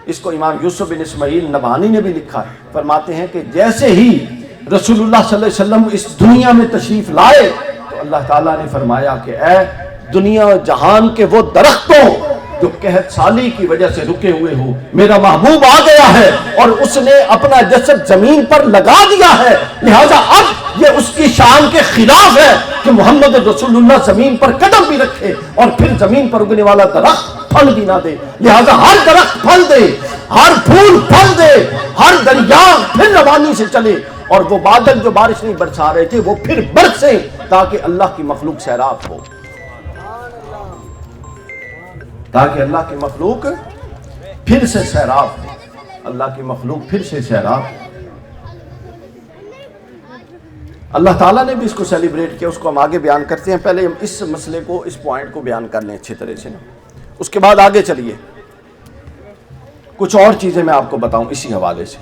اس کو امام یوسف بن اسماعیل نبہانی نے بھی لکھا ہے، فرماتے ہیں کہ جیسے ہی رسول اللہ صلی اللہ علیہ وسلم اس دنیا میں تشریف لائے تو اللہ تعالیٰ نے فرمایا کہ اے دنیا و جہان کے وہ درختوں جو قحط سالی کی وجہ سے رکے ہوئے ہو، میرا محبوب آ گیا ہے اور اس نے اپنا جسد زمین پر لگا دیا ہے، لہذا اب یہ اس کی شان کے خلاف ہے کہ محمد رسول اللہ زمین پر قدم بھی رکھے اور پھر زمین پر اگنے والا درخت پھل بھی نہ دے، لہذا ہر درخت پھل دے، ہر پھول پھل دے، ہر دریا پھر روانی سے چلے، اور وہ بادل جو بارش نہیں برسا رہے تھے وہ پھر برسیں تاکہ اللہ کی مخلوق سیراب ہو، تاکہ اللہ کی مخلوق پھر سے سیراب ہو، اللہ کی مخلوق پھر سے سیراب ہو۔ اللہ تعالیٰ نے بھی اس کو سیلیبریٹ کیا، اس کو ہم آگے بیان کرتے ہیں۔ پہلے ہم اس مسئلے کو، اس پوائنٹ کو بیان کر لیں اچھی طرح سے، اس کے بعد آگے چلیے کچھ اور چیزیں میں آپ کو بتاؤں اسی حوالے سے۔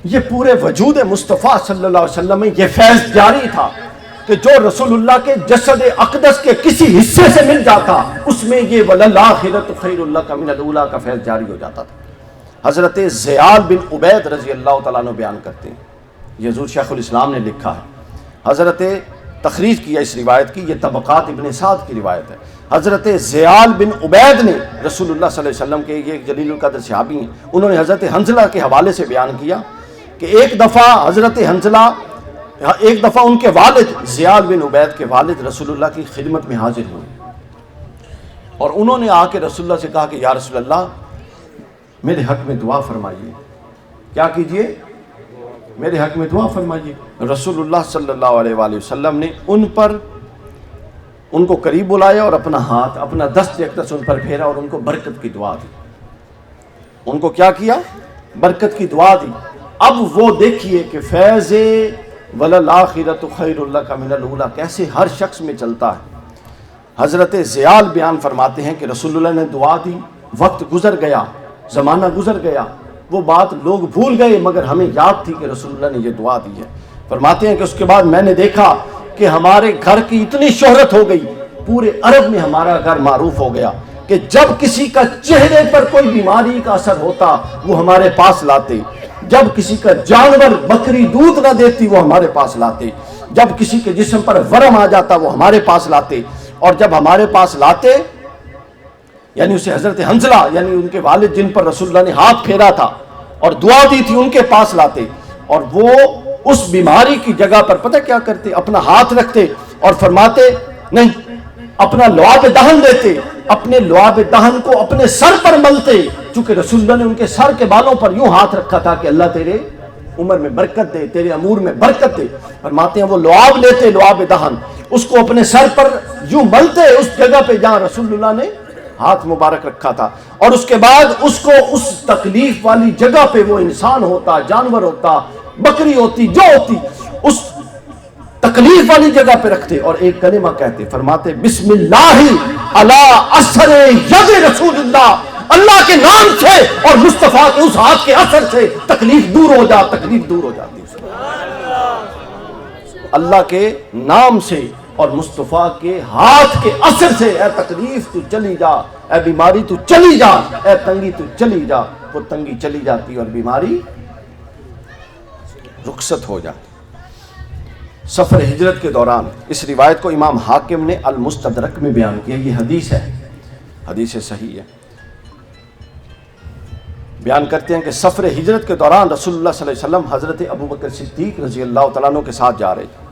یہ پورے وجود مصطفیٰ صلی اللہ علیہ وسلم میں یہ فیض جاری تھا کہ جو رسول اللہ کے جسد اقدس کے کسی حصے سے مل جاتا اس میں یہ وَلَلْآخِرَةُ خَيْرٌ لَكَ مِنَ الْأُولَىٰ کا فیض جاری ہو جاتا تھا۔ حضرت زیاد بن عبید رضی اللہ تعالیٰ عنہ بیان کرتے ہیں، یہ حضور شیخ الاسلام نے لکھا ہے، حضرت تخریج کیا اس روایت کی، یہ طبقات ابن سعد کی روایت ہے۔ حضرت زیاد بن عبید نے رسول اللہ صلی اللہ علیہ وسلم کے، یہ جلیل القدر صحابی ہیں، انہوں نے حضرت حنظلہ کے حوالے سے بیان کیا کہ ایک دفعہ ان کے والد زیاد بن عبید کے والد رسول اللہ کی خدمت میں حاضر ہوئے اور انہوں نے آ کے رسول اللہ سے کہا کہ یا رسول اللہ میرے حق میں دعا فرمائیے۔ کیا کیجئے؟ میرے حق میں دعا فرمائیے۔ رسول اللہ صلی اللہ علیہ وآلہ وسلم نے ان کو قریب بلایا اور اپنا ہاتھ، اپنا دست اقدس ان پر پھیرا اور ان کو برکت کی دعا دی۔ ان کو کیا کیا؟ برکت کی دعا دی۔ اب وہ دیکھیے کہ فیض وَلَلْآخِرَةُ خَيْرٌ لَكَ مِنَ الْأُولَىٰ کیسے ہر شخص میں چلتا ہے۔ حضرت زیاد بیان فرماتے ہیں کہ رسول اللہ نے دعا دی، وقت گزر گیا، زمانہ گزر گیا، وہ بات لوگ بھول گئے مگر ہمیں یاد تھی کہ رسول اللہ نے یہ دعا دی ہے۔ فرماتے ہیں کہ اس کے بعد میں نے دیکھا کہ ہمارے گھر کی اتنی شہرت ہو گئی، پورے عرب میں ہمارا گھر معروف ہو گیا کہ جب کسی کا چہرے پر کوئی بیماری کا اثر ہوتا وہ ہمارے پاس لاتے، جب کسی کا جانور بکری دودھ نہ دیتی وہ ہمارے پاس لاتے، جب کسی کے جسم پر ورم آ جاتا وہ ہمارے پاس لاتے، اور جب ہمارے پاس لاتے یعنی اسے حضرت حنظلہ یعنی ان کے والد جن پر رسول اللہ نے ہاتھ پھیرا تھا اور دعا دی تھی ان کے پاس لاتے، اور وہ اس بیماری کی جگہ پر پتہ کیا کرتے؟ اپنا ہاتھ رکھتے اور فرماتے نہیں، اپنا لعاب دہن لیتے، اپنے لعاب دہن کو اپنے سر پر ملتے، چونکہ رسول اللہ نے ان کے سر کے بالوں پر یوں ہاتھ رکھا تھا کہ اللہ تیرے عمر میں برکت دے، تیرے امور میں برکت دے۔ فرماتے ہیں وہ لعاب لیتے، لعاب دہن، اس کو اپنے سر پر یوں ملتے اس جگہ پہ جہاں رسول اللہ نے ہاتھ مبارک رکھا تھا، اور اس کے بعد اس کو اس تکلیف والی جگہ پہ، وہ انسان ہوتا، جانور ہوتا، بکری ہوتی، جو ہوتی، اس تکلیف والی جگہ پہ رکھتے اور ایک کلمہ کہتے، فرماتے بسم اللہ علی اثر ید رسول اللہ، اللہ کے نام سے اور مصطفیٰ کے اس ہاتھ کے اثر سے تکلیف دور ہو جا، تکلیف دور ہو جاتی۔ اللہ کے نام سے اور مصطفیٰ کے ہاتھ کے اثر سے، اے تکلیف تو چلی جا، اے بیماری تو چلی جا، اے تنگی تو چلی جا، وہ تنگی چلی جاتی اور بیماری رخصت ہو جاتی۔ سفر ہجرت کے دوران، اس روایت کو امام حاکم نے المستدرک میں بیان کیا، یہ حدیث ہے، حدیث صحیح ہے۔ بیان کرتے ہیں کہ سفر ہجرت کے دوران رسول اللہ صلی اللہ علیہ وسلم حضرت ابوبکر صدیق رضی اللہ تعالیٰ عنہ کے ساتھ جا رہے تھے۔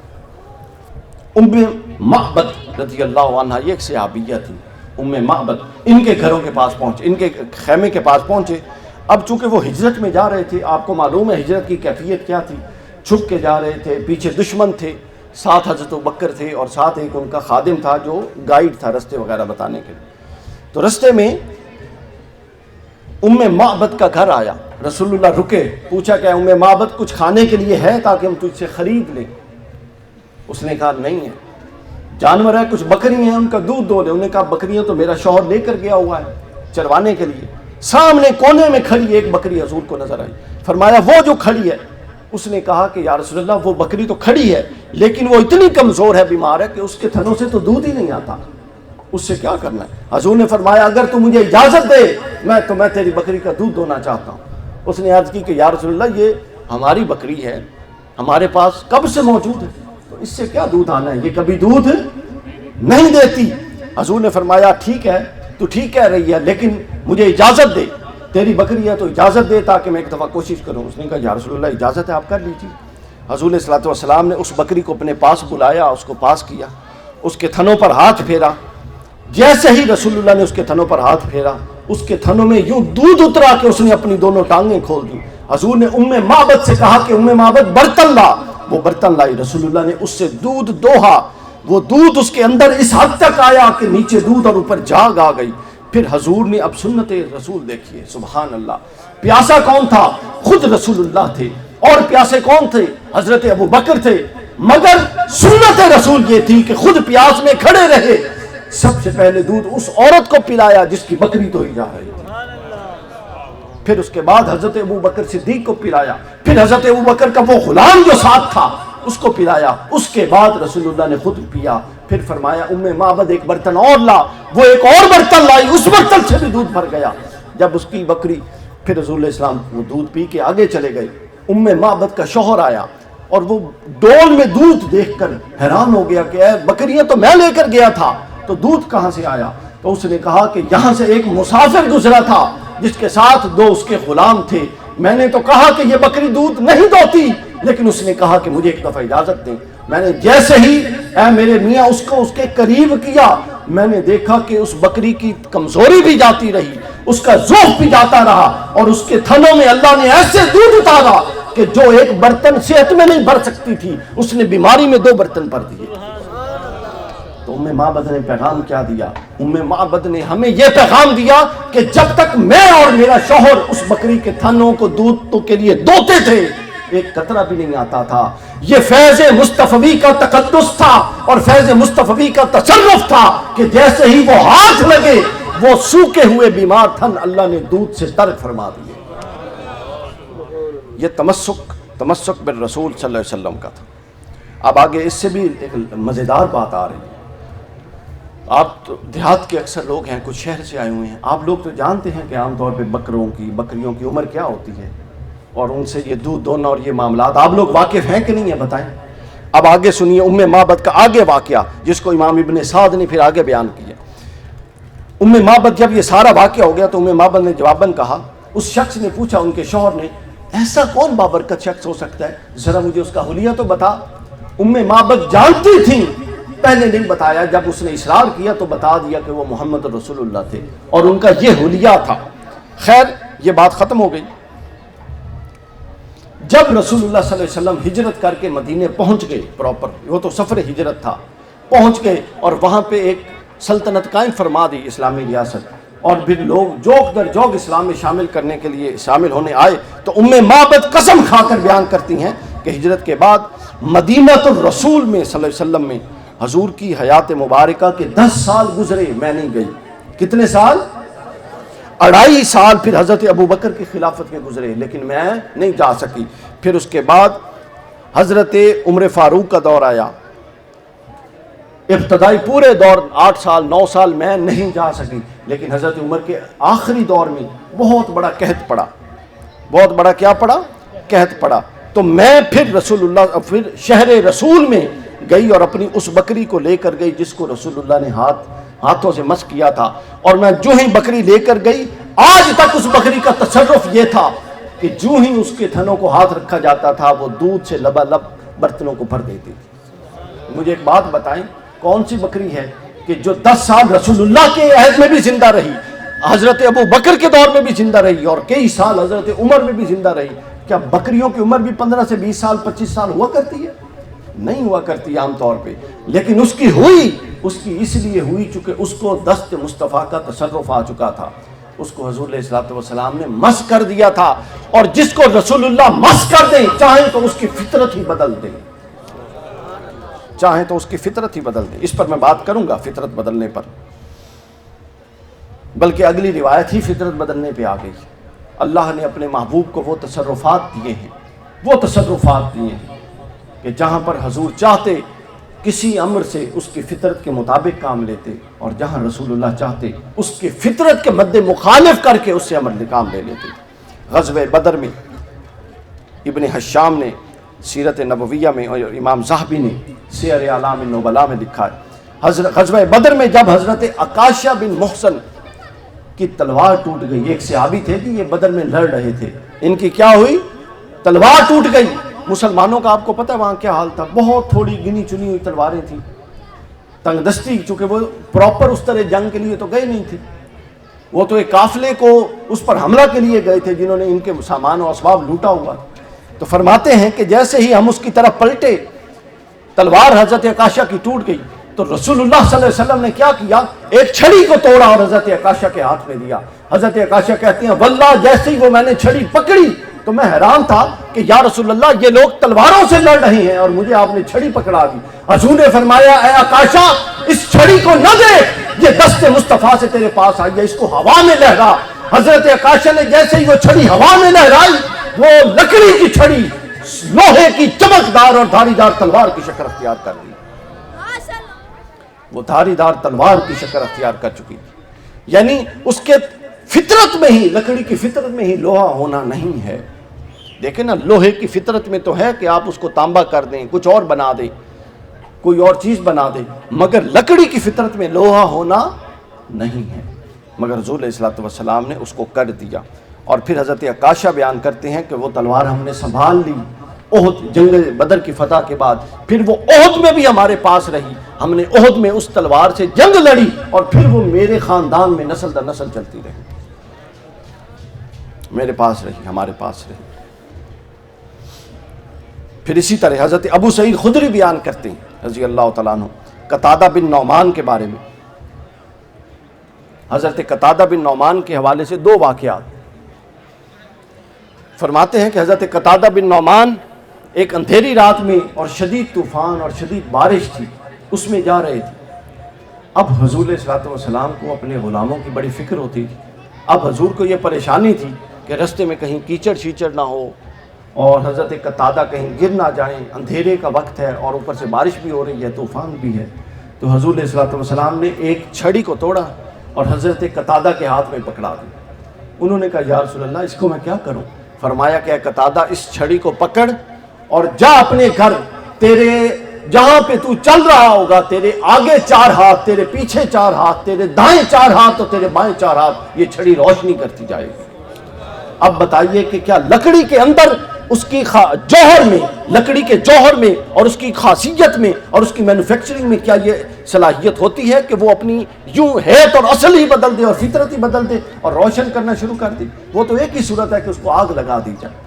ام معبد رضی اللہ عنہ یہ ایک صحابیہ تھی، ام معبد، ان کے گھروں کے پاس پہنچے، ان کے خیمے کے پاس پہنچے۔ اب چونکہ وہ ہجرت میں جا رہے تھے، آپ کو معلوم ہے ہجرت کی کیفیت کیا تھی، چھپ کے جا رہے تھے، پیچھے دشمن تھے، ساتھ حضرت ابوبکر تھے اور ساتھ ایک ان کا خادم تھا جو گائیڈ تھا رستے وغیرہ بتانے کے لیے۔ تو رستے میں ام معبد کا گھر آیا، رسول اللہ رکے، پوچھا کہ ام معبد کچھ کھانے کے لیے ہے تاکہ ہم تجھ سے خرید لیں؟ اس نے کہا نہیں ہے، جانور ہے، کچھ بکری ہیں، ان کا دودھ دو لے۔ انہوں نے کہا بکریاں تو میرا شوہر لے کر گیا ہوا ہے چروانے کے لیے۔ سامنے کونے میں کھڑی ایک بکری حضور کو نظر آئی، فرمایا وہ جو کھڑی ہے، اس نے کہا کہ یا رسول اللہ وہ بکری تو کھڑی ہے لیکن وہ اتنی کمزور ہے، بیمار ہے کہ اس کے تھنوں سے تو دودھ ہی نہیں آتا، اس سے کیا کرنا ہے؟ حضور نے فرمایا اگر تو مجھے اجازت دے میں تیری بکری کا دودھ دونا چاہتا ہوں۔ اس نے عرض کی کہ یا رسول اللہ یہ ہماری بکری ہے، ہمارے پاس کب سے موجود ہے، تو اس سے کیا دودھ آنا ہے، یہ کبھی دودھ نہیں دیتی۔ حضور نے فرمایا ٹھیک ہے تو ٹھیک کہہ رہی ہے، لیکن مجھے اجازت دے، تیری بکری ہے تو اجازت دے تاکہ میں ایک دفعہ کوشش کروں۔ اس نے کہا یا رسول اللہ اجازت ہے، آپ کر لیجیے۔ حضور صلی اللہ علیہ وسلم نے اس بکری کو اپنے پاس بلایا، اس کو پاس کیا، اس کے تھنوں پر ہاتھ پھیرا۔ جیسے ہی رسول اللہ نے اس کے تھنوں پر ہاتھ پھیرا، اس کے تھنوں میں یوں دودھ اترا کہ اس نے اپنی دونوں ٹانگیں کھول دی۔ حضور نے معبد سے کہا کہ معبد برتن لا، وہ برتن لائی، رسول اللہ نے اس سے دودھ دوہا، وہ دودھ اس کے اندر اس حد تک آیا کہ نیچے دودھ اور اوپر جاگ آ گئی۔ پھر حضور نے اب سنت رسول دیکھیے، سبحان اللہ، پیاسا کون تھا؟ خود رسول اللہ تھے، اور پیاسے کون تھے؟ حضرت ابو بکر تھے، مگر سنت رسول یہ تھی کہ خود پیاس میں کھڑے رہے، سب سے پہلے دودھ اس عورت کو پلایا جس کی بکری تو ہی جا رہی تھی، پھر اس کے بعد حضرت ابو بکر صدیق کو پلایا، پھر حضرت ابو بکر کا وہ غلام جو ساتھ تھا اس کو پلایا، اس کے بعد رسول اللہ نے خود پیا۔ پھر فرمایا معبد ایک برتن اور لا، وہ ایک اور برتن لائی، اس برتن سے بھی دودھ بھر گیا۔ جب اس کی بکری، پھر رسول اللہ اسلام وہ دودھ پی کے آگے چلے گئے۔ معبد کا شوہر آیا اور وہ ڈول میں دودھ دیکھ کر حیران ہو گیا کہ اے بکریاں تو میں لے کر گیا تھا، تو دودھ کہاں سے آیا؟ تو اس نے کہا کہ یہاں سے ایک مسافر گزرا تھا جس کے ساتھ 2 اس کے غلام تھے، میں نے تو کہا کہ یہ بکری دودھ نہیں دوتی، لیکن اس نے کہا کہ مجھے ایک دفعہ اجازت دیں۔ میں نے جیسے ہی اے میرے میاں اس کو اس کے قریب کیا، میں نے دیکھا کہ اس بکری کی کمزوری بھی جاتی رہی، اس کا ذوق بھی جاتا رہا، اور اس کے تھنوں میں اللہ نے ایسے دودھ اتارا کہ جو ایک برتن صحت میں نہیں بھر سکتی تھی، اس نے بیماری میں 2 برتن بھر دیے۔ تو معبد نے پیغام کیا دیا؟ معبد نے ہمیں یہ پیغام دیا کہ جب تک میں اور میرا شوہر اس بکری کے تھنوں کو دودھ کے لیے دوتے تھے، ایک قطرہ بھی نہیں آتا تھا۔ یہ فیض مصطفی کا تقدس تھا اور فیض مصطفی کا تصرف تھا کہ جیسے ہی وہ ہاتھ لگے، وہ سوکھے ہوئے بیمار تھن اللہ نے دودھ سے ترک فرما دیے۔ یہ تمسک بالرسول صلی اللہ علیہ وسلم کا تھا۔ اب آگے اس سے بھی ایک مزیدار بات آ رہی ہے۔ آپ تو دیہات کے اکثر لوگ ہیں، کچھ شہر سے آئے ہوئے ہیں، آپ لوگ تو جانتے ہیں کہ عام طور پہ بکریوں کی عمر کیا ہوتی ہے، اور ان سے یہ دودھ دونا اور یہ معاملات آپ لوگ واقف ہیں کہ نہیں ہیں، بتائیں۔ اب آگے سنیے معبد کا آگے واقعہ، جس کو امام ابن سعد نے پھر آگے بیان کیا۔ معبد جب یہ سارا واقعہ ہو گیا تو معبد نے جواباً کہا، اس شخص نے پوچھا، ان کے شوہر نے، ایسا کون بابرکت شخص ہو سکتا ہے، ذرا مجھے اس کا حلیہ تو بتا۔ معبد جانتی تھیں، پہلے نہیں بتایا، جب اس نے اصرار کیا تو بتا دیا کہ وہ محمد رسول اللہ تھے اور ان کا یہ حلیہ تھا۔ خیر یہ بات ختم ہو گئی۔ جب رسول اللہ صلی اللہ علیہ وسلم ہجرت کر کے مدینے پہنچ گئے، پراپر وہ تو سفر ہجرت تھا، پہنچ گئے اور وہاں پہ ایک سلطنت قائم فرما دی، اسلامی ریاست، اور پھر لوگ جوک در جوک اسلام میں شامل کرنے کے لیے شامل ہونے آئے۔ تو معبد قسم کھا کر بیان کرتی ہیں کہ ہجرت کے بعد مدینہ الرسول میں صلی اللہ علیہ وسلم میں حضور کی حیات مبارکہ کے 10 سال گزرے، میں نہیں گئی۔ کتنے سال؟ 2.5 سال پھر حضرت ابو بکر کی خلافت میں گزرے، لیکن میں نہیں جا سکی۔ پھر اس کے بعد حضرت عمر فاروق کا دور آیا، ابتدائی پورے دور 8 سال 9 سال میں نہیں جا سکی، لیکن حضرت عمر کے آخری دور میں بہت بڑا قحط پڑا، بہت بڑا کیا پڑا؟ قحط پڑا۔ تو میں پھر رسول اللہ پھر شہر رسول میں گئی اور اپنی اس بکری کو لے کر گئی جس کو رسول اللہ نے ہاتھوں سے مس کیا تھا، اور میں جو ہی بکری لے کر گئی، آج تک اس بکری کا تصرف یہ تھا کہ جو ہی اس کے تھنوں کو ہاتھ رکھا جاتا تھا وہ دودھ سے لبالب برتنوں کو بھر دیتی تھی۔ مجھے ایک بات بتائیں، کون سی بکری ہے کہ جو 10 سال رسول اللہ کے عہد میں بھی زندہ رہی، حضرت ابو بکر کے دور میں بھی زندہ رہی، اور کئی سال حضرت عمر میں بھی زندہ رہی؟ کیا بکریوں کی عمر بھی 15 سے 20 سال 25 سال ہوا کرتی ہے؟ نہیں ہوا کرتی عام طور پہ، لیکن اس کی ہوئی، اس کی اس لیے ہوئی چونکہ اس کو دست مصطفیٰ کا تصرف آ چکا تھا، اس کو حضور علیہ الصلوۃ والسلام نے مس کر دیا تھا، اور جس کو رسول اللہ مس کر دیں چاہیں تو اس کی فطرت ہی بدل دیں، چاہیں تو اس کی فطرت ہی بدل دیں۔ اس پر میں بات کروں گا، فطرت بدلنے پر، بلکہ اگلی روایت ہی فطرت بدلنے پہ آ گئی۔ اللہ نے اپنے محبوب کو وہ تصرفات دیے ہیں کہ جہاں پر حضور چاہتے کسی امر سے اس کی فطرت کے مطابق کام لیتے اور جہاں رسول اللہ چاہتے اس کی فطرت کے مد مخالف کر کے اس سے امر کام لے لیتے۔ غزوہ بدر میں ابن حشام نے سیرت نبویہ میں اور امام ذہبی نے سیر اعلام النبلاء میں لکھا ہے، غزوہ بدر میں جب حضرت عکاشہ بن محصن کی تلوار ٹوٹ گئی، ایک صحابی تھے کہ یہ بدر میں لڑ رہے تھے، ان کی کیا ہوئی؟ تلوار ٹوٹ گئی۔ مسلمانوں کا آپ کو پتہ ہے وہاں کیا حال تھا، بہت تھوڑی گنی چنی ہوئی تلواریں تھیں، تنگ دستی، چونکہ وہ پراپر اس طرح جنگ کے لیے تو گئے نہیں تھے، وہ تو ایک قافلے کو اس پر حملہ کے لیے گئے تھے جنہوں نے ان کے سامان و اسباب لوٹا ہوا۔ تو فرماتے ہیں کہ جیسے ہی ہم اس کی طرف پلٹے تلوار حضرت عکاشہ کی ٹوٹ گئی، تو رسول اللہ صلی اللہ علیہ وسلم نے کیا کیا؟ ایک چھڑی کو توڑا اور حضرت عکاشہ کے ہاتھ میں دیا۔ حضرت عکاشہ کہتے ہیں واللہ جیسے ہی وہ میں نے چھڑی پکڑی تو میں حیران تھا کہ یا رسول اللہ یہ لوگ تلواروں سے لڑ رہے ہیں اور مجھے آپ نے چھڑی پکڑا دی۔ حضور نے فرمایا اے عکاشہ اس چھڑی کو نہ دے، یہ دست مصطفیٰ سے تیرے پاس آئی ہے، اس کو ہوا میں لہرا۔ حضرت عکاشہ نے جیسے ہی وہ چھڑی ہوا میں لہرائی، وہ لکڑی کی چھڑی لوہے کی چمکدار اور دھاری دار تلوار کی شکل اختیار کر لی، وہ دھاری دار تلوار کی شکل اختیار کر چکی تھی۔ یعنی اس کے فطرت میں ہی، لکڑی کی فطرت میں ہی لوہا ہونا نہیں ہے۔ دیکھیں نا، لوہے کی فطرت میں تو ہے کہ آپ اس کو تانبا کر دیں، کچھ اور بنا دیں، کوئی اور چیز بنا دیں، مگر لکڑی کی فطرت میں لوہا ہونا نہیں ہے۔ مگر حضور علیہ الصلوۃ والسلام نے اس کو کر دیا۔ اور پھر حضرت عکاشہ بیان کرتے ہیں کہ وہ تلوار ہم نے سنبھال لی احد، جنگ بدر کی فتح کے بعد، پھر وہ احد میں بھی ہمارے پاس رہی، ہم نے احد میں اس تلوار سے جنگ لڑی اور پھر وہ میرے خاندان میں نسل در نسل چلتی رہی، میرے پاس رہی، ہمارے پاس رہی۔ پھر اسی طرح حضرت ابو سعید خدری بیان کرتے ہیں رضی اللہ تعالیٰ عنہ قتادہ بن نعمان کے بارے میں۔ حضرت قتادہ بن نعمان کے حوالے سے دو واقعات فرماتے ہیں کہ حضرت قتادہ بن نعمان ایک اندھیری رات میں اور شدید طوفان اور شدید بارش تھی، اس میں جا رہے تھے۔ اب حضور علیہ الصلوۃ والسلام کو اپنے غلاموں کی بڑی فکر ہوتی تھی۔ اب حضور کو یہ پریشانی تھی کہ رستے میں کہیں کیچڑ شیچڑ نہ ہو اور حضرت قتادہ کہیں گر نہ جائیں، اندھیرے کا وقت ہے اور اوپر سے بارش بھی ہو رہی ہے، طوفان بھی ہے۔ تو حضور علیہ الصلوۃ والسلام نے ایک چھڑی کو توڑا اور حضرت قتادہ کے ہاتھ میں پکڑا دی۔ انہوں نے کہا یا رسول اللہ اس کو میں کیا کروں؟ فرمایا کہ اے قتادہ اس چھڑی کو پکڑ اور جا اپنے گھر، تیرے جہاں پہ تو چل رہا ہوگا تیرے آگے 4 ہاتھ، تیرے پیچھے 4 ہاتھ، تیرے دائیں 4 ہاتھ اور تیرے بائیں 4 ہاتھ، یہ چھڑی روشنی کرتی جائے گی۔ اب بتائیے کہ کیا لکڑی کے اندر اس کی جوہر میں، لکڑی کے جوہر میں اور اس کی خاصیت میں اور اس کی مینوفیکچرنگ میں کیا یہ صلاحیت ہوتی ہے کہ وہ اپنی یوں ہیت اور اصل ہی بدل دے اور فطرت ہی بدل دے اور روشن کرنا شروع کر دے؟ وہ تو ایک ہی صورت ہے کہ اس کو آگ لگا دی جائے۔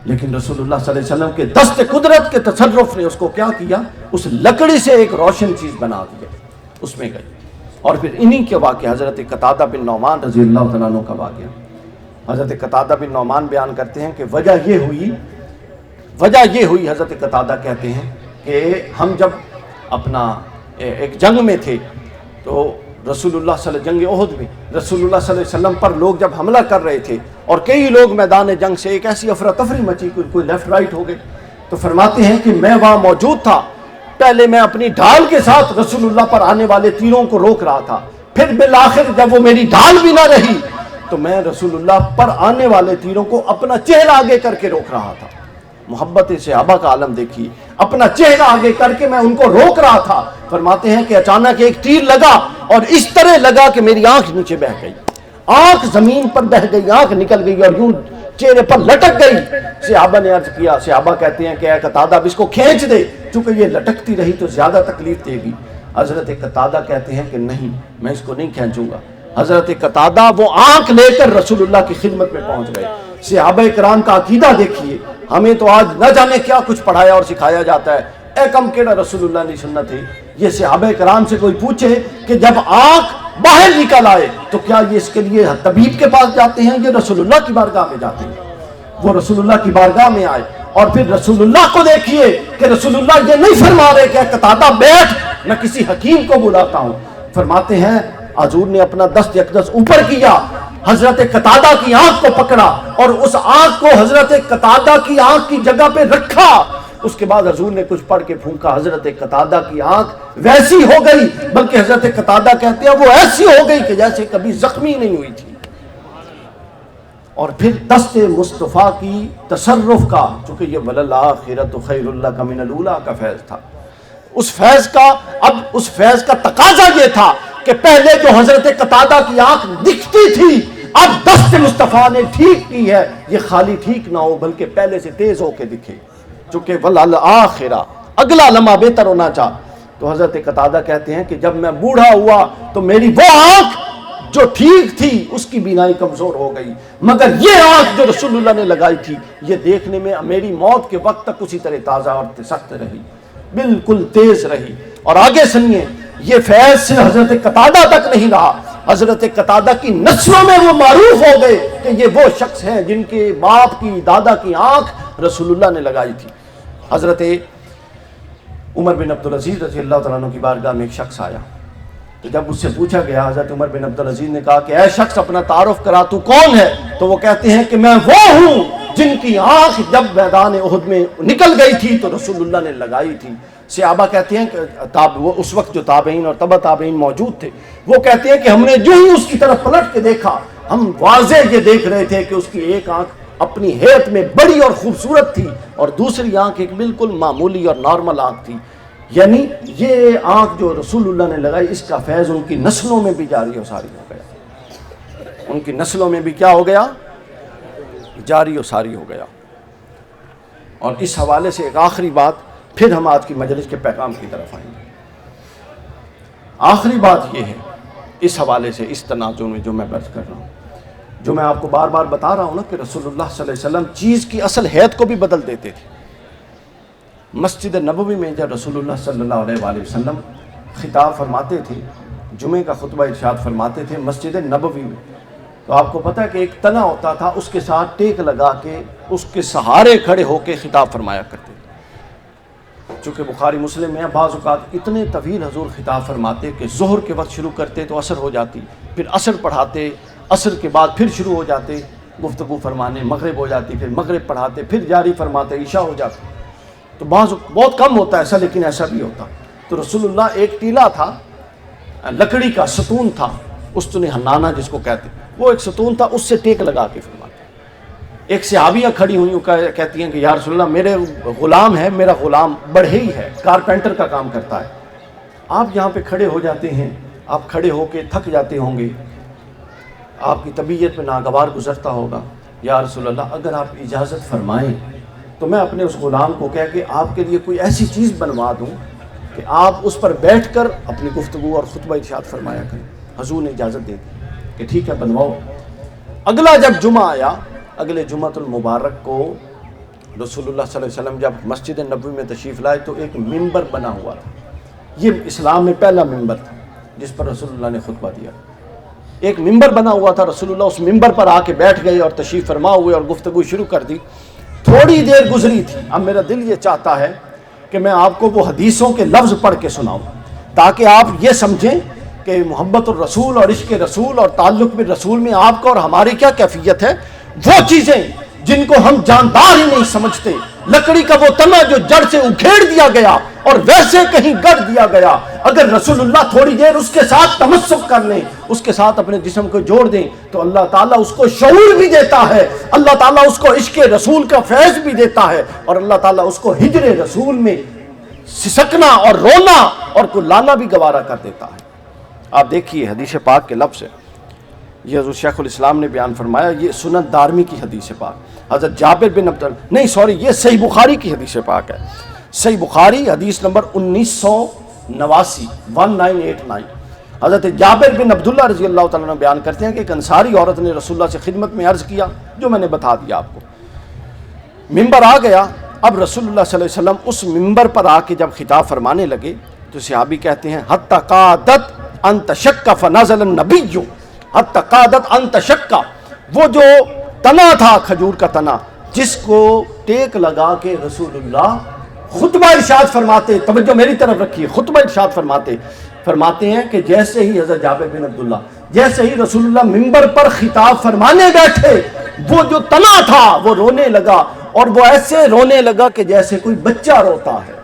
لیکن رسول اللہ صلی اللہ علیہ وسلم کے دست قدرت کے تصرف نے اس کو کیا کیا؟ اس لکڑی سے ایک روشن چیز بنا دیا، اس میں گئی۔ اور پھر انہی کے واقعہ حضرت قتادہ بن نعمان رضی اللہ تعالیٰ عنہ کا واقعہ، حضرت قتادہ بن نعمان بیان کرتے ہیں کہ وجہ یہ ہوئی حضرت قتادہ کہتے ہیں کہ ہم جب اپنا ایک جنگ میں تھے تو رسول اللہ صلی اللہ جنگ احد میں رسول اللہ صلی اللہ علیہ وسلم پر لوگ جب حملہ کر رہے تھے اور کئی لوگ میدان جنگ سے ایک ایسی افراتفری مچی، کوئی لیفٹ رائٹ ہو گئے، تو فرماتے ہیں کہ میں وہاں موجود تھا۔ پہلے میں اپنی ڈھال کے ساتھ رسول اللہ پر آنے والے تیروں کو روک رہا تھا، پھر بالآخر جب وہ میری ڈھال بھی نہ رہی تو میں رسول اللہ پر آنے والے تیروں کو اپنا چہرہ آگے کر کے روک رہا تھا۔ محبت صحابہ کا عالم دیکھیے، اپنا چہرہ آگے کر کے میں ان کو روک رہا تھا۔ فرماتے ہیں کہ اچانک ایک تیر لگا اور اس طرح لگا کہ میری آنکھ نیچے بہہ گئی، آنکھ زمین پر بہہ گئی، آنکھ نکل گئی اور یوں چہرے پر لٹک گئی۔ صحابہ نے عرض کیا، صحابہ کہتے ہیں کہ اے قتادہ اب اس کو کھینچ دے، چونکہ یہ لٹکتی رہی تو زیادہ تکلیف دے گی۔ حضرت قتادہ کہتے ہیں کہ نہیں، میں اس کو نہیں کھینچوں گا۔ حضرت قتادہ وہ آنکھ لے کر رسول اللہ کی خدمت میں پہنچ گئے۔ صحابہ کرام کا عقیدہ دیکھیے، ہمیں تو آج نہ جانے کیا کچھ پڑھایا اور سکھایا جاتا ہے، اے کم کیڑا رسول اللہ کی سنت ہے۔ یہ صحابہ کرام سے کوئی پوچھے کہ جب آنکھ باہر نکل آئے تو کیا یہ اس کے لیے طبیب کے پاس جاتے ہیں، یہ رسول اللہ کی بارگاہ میں جاتے ہیں؟ وہ رسول اللہ کی بارگاہ میں آئے اور پھر رسول اللہ کو دیکھیے کہ رسول اللہ یہ نہیں فرما رہے کہ قتادہ بیٹھ، میں کسی حکیم کو بلاتا ہوں۔ فرماتے ہیں حضور نے اپنا دست یکدس اوپر کیا، حضرت قتادہ کی آنکھ کو پکڑا اور اس آنکھ کو حضرت قتادہ کی آنکھ کی جگہ پہ رکھا۔ اس کے بعد حضور نے کچھ پڑھ کے پھونکا، حضرت قتادہ کی آنکھ ویسی ہو گئی، بلکہ حضرت قتادہ کہتے ہیں وہ ایسی ہو گئی کہ جیسے کبھی زخمی نہیں ہوئی تھی۔ اور پھر دست مصطفیٰ کی تصرف کا، چونکہ یہ وَلَلْآخِرَةُ خَيْرٌ لَكَ مِنَ الْأُولَىٰ کا فیض تھا، اس فیض کا تقاضا یہ تھا کہ پہلے جو حضرت قتادہ کی آنکھ دکھتی تھی، اب دست مصطفیٰ نے ٹھیک کی ہے، یہ خالی ٹھیک نہ ہو بلکہ پہلے سے تیز ہو کے دکھے، چونکہ وَلَلْآخِرَةُ اگلا لمحہ بہتر ہونا چاہ۔ تو حضرت قتادہ کہتے ہیں کہ جب میں بوڑھا ہوا تو میری وہ آنکھ جو ٹھیک تھی اس کی بینائی کمزور ہو گئی، مگر یہ آنکھ جو رسول اللہ نے لگائی تھی یہ دیکھنے میں میری موت کے وقت تک اسی طرح تازہ اور سخت رہی، بالکل تیز رہی۔ اور آگے سنیے، یہ فیض سے حضرت قتادہ تک نہیں رہا، حضرت قتادہ کی نسلوں میں وہ معروف ہو گئے کہ یہ وہ شخص ہیں جن کے باپ کی دادا کی آنکھ رسول اللہ نے لگائی تھی۔ حضرت عمر بن عبدالعزیز رضی اللہ تعالیٰ عنہ کی بارگاہ میں ایک شخص آیا، تو جب اس سے پوچھا گیا، حضرت عمر بن عبدالعزیز نے کہا کہ اے شخص اپنا تعارف کرا، تو کون ہے؟ تو وہ کہتے ہیں کہ میں وہ ہوں جن کی آنکھ جب میدان احد میں نکل گئی تھی تو رسول اللہ نے لگائی تھی۔ صحابہ کہتے ہیں کہ وہ اس وقت جو تابعین اور تبع تابعین موجود تھے، وہ کہتے ہیں کہ ہم نے جو ہی اس کی طرف پلٹ کے دیکھا، ہم واضح یہ دیکھ رہے تھے کہ اس کی ایک آنکھ اپنی حیت میں بڑی اور خوبصورت تھی اور دوسری آنکھ ایک بالکل معمولی اور نارمل آنکھ تھی۔ یعنی یہ آنکھ جو رسول اللہ نے لگائی، اس کا فیض ان کی نسلوں میں بھی جاری و ساری ہو گیا، ان کی نسلوں میں بھی کیا ہو گیا؟ جاری و ساری ہو گیا۔ اور اس حوالے سے ایک آخری بات، پھر ہم آج کی مجلس کے پیغام کی طرف آئیں گے۔ آخری بات یہ ہے اس حوالے سے، اس تناظر میں جو میں برز کر رہا ہوں، جو میں آپ کو بار بار بتا رہا ہوں نا کہ رسول اللہ صلی اللہ علیہ وسلم چیز کی اصل حیت کو بھی بدل دیتے تھے۔ مسجد نبوی میں جب رسول اللہ صلی اللہ علیہ وآلہ وسلم خطاب فرماتے تھے، جمعہ کا خطبہ ارشاد فرماتے تھے مسجد نبوی میں، تو آپ کو پتہ ہے کہ ایک تنا ہوتا تھا، اس کے ساتھ ٹیک لگا کے اس کے سہارے کھڑے ہو کے خطاب فرمایا کرتے تھے۔ چونکہ بخاری مسلم میں بعض اوقات اتنے طویل حضور خطاب فرماتے کہ ظہر کے وقت شروع کرتے تو عصر ہو جاتی، پھر عصر پڑھاتے، عصر کے بعد پھر شروع ہو جاتے گفتگو فرمانے، مغرب ہو جاتی، پھر مغرب پڑھاتے، پھر جاری فرماتے، عشاء ہو جاتی۔ تو بہت کم ہوتا ہے ایسا، لیکن ایسا بھی ہوتا۔ تو رسول اللہ ایک ٹیلا تھا، لکڑی کا ستون تھا، استن حنانہ جس کو کہتے، وہ ایک ستون تھا، اس سے ٹیک لگا کے فرماتے۔ ایک صحابیہ کھڑی ہوئی کہتی ہیں کہ یا رسول اللہ میرے غلام ہے، میرا غلام بڑھئی ہے، کارپینٹر کا کام کرتا ہے، آپ یہاں پہ کھڑے ہو جاتے ہیں، آپ کھڑے ہو کے تھک جاتے ہوں گے، آپ کی طبیعت میں ناگوار گزرتا ہوگا، یا رسول اللہ اگر آپ اجازت فرمائیں تو میں اپنے اس غلام کو کہہ کے آپ کے لیے کوئی ایسی چیز بنوا دوں کہ آپ اس پر بیٹھ کر اپنی گفتگو اور خطبہ ارشاد فرمایا کریں۔ حضور نے اجازت دے دی کہ ٹھیک ہے بنواؤ۔ اگلا جب جمعہ آیا، اگلے جمعۃ المبارک کو رسول اللہ صلی اللہ علیہ وسلم جب مسجد نبوی میں تشریف لائے تو ایک ممبر بنا ہوا تھا، یہ اسلام میں پہلا ممبر تھا جس پر رسول اللہ نے خطبہ دیا۔ ایک ممبر بنا ہوا تھا، رسول اللہ اس ممبر پر آ کے بیٹھ گئے اور تشریف فرما ہوئے اور گفتگو شروع کر دی۔ تھوڑی دیر گزری تھی، اب میرا دل یہ چاہتا ہے کہ میں آپ کو وہ حدیثوں کے لفظ پڑھ کے سناؤں تاکہ آپ یہ سمجھیں کہ محبت الرسول اور عشق رسول اور تعلق بالرسول میں آپ کا اور ہماری کیا کیفیت ہے۔ وہ چیزیں جن کو ہم جاندار ہی نہیں سمجھتے، لکڑی کا وہ تنا جو جڑ سے اکھیڑ دیا گیا اور ویسے کہیں گڑ دیا گیا، اگر رسول اللہ تھوڑی دیر اس کے ساتھ تمسک کر لیں، اس کے ساتھ اپنے جسم کو جوڑ دیں تو اللہ تعالیٰ اس کو شعور بھی دیتا ہے، اللہ تعالیٰ اس کو عشق رسول کا فیض بھی دیتا ہے، اور اللہ تعالیٰ اس کو ہجر رسول میں سسکنا اور رونا اور کلانا بھی گوارا کر دیتا ہے۔ آپ دیکھیے حدیث پاک کے لفظ ہے، یہ حضرت شیخ الاسلام نے بیان فرمایا، یہ سنن دارمی کی حدیث پاک، حضرت جابر بن یہ صحیح بخاری کی حدیث پاک ہے، صحیح بخاری حدیث نمبر 1989 1989۔ حضرت جابر بن عبداللہ رضی اللہ تعالیٰ عنہ بیان کرتے ہیں کہ ایک انصاری عورت نے رسول اللہ سے خدمت میں عرض کیا، جو میں نے بتا دیا آپ کو۔ ممبر آ گیا، اب رسول اللہ صلی اللہ علیہ وسلم اس ممبر پر آ کے جب خطاب فرمانے لگے تو صحابی کہتے ہیں حتی قادت ان تشک فنزل النبی، حتی قادت ان تشک، وہ جو تنا تھا کھجور کا تنا جس کو ٹیک لگا کے رسول اللہ خطبہ ارشاد فرماتے، توجہ میری طرف رکھیے، خطبہ ارشاد فرماتے ہیں کہ جیسے ہی حضرت جابر بن عبداللہ جیسے ہی رسول اللہ ممبر پر خطاب فرمانے بیٹھے، وہ جو تنا تھا وہ رونے لگا اور وہ ایسے رونے لگا کہ جیسے کوئی بچہ روتا ہے۔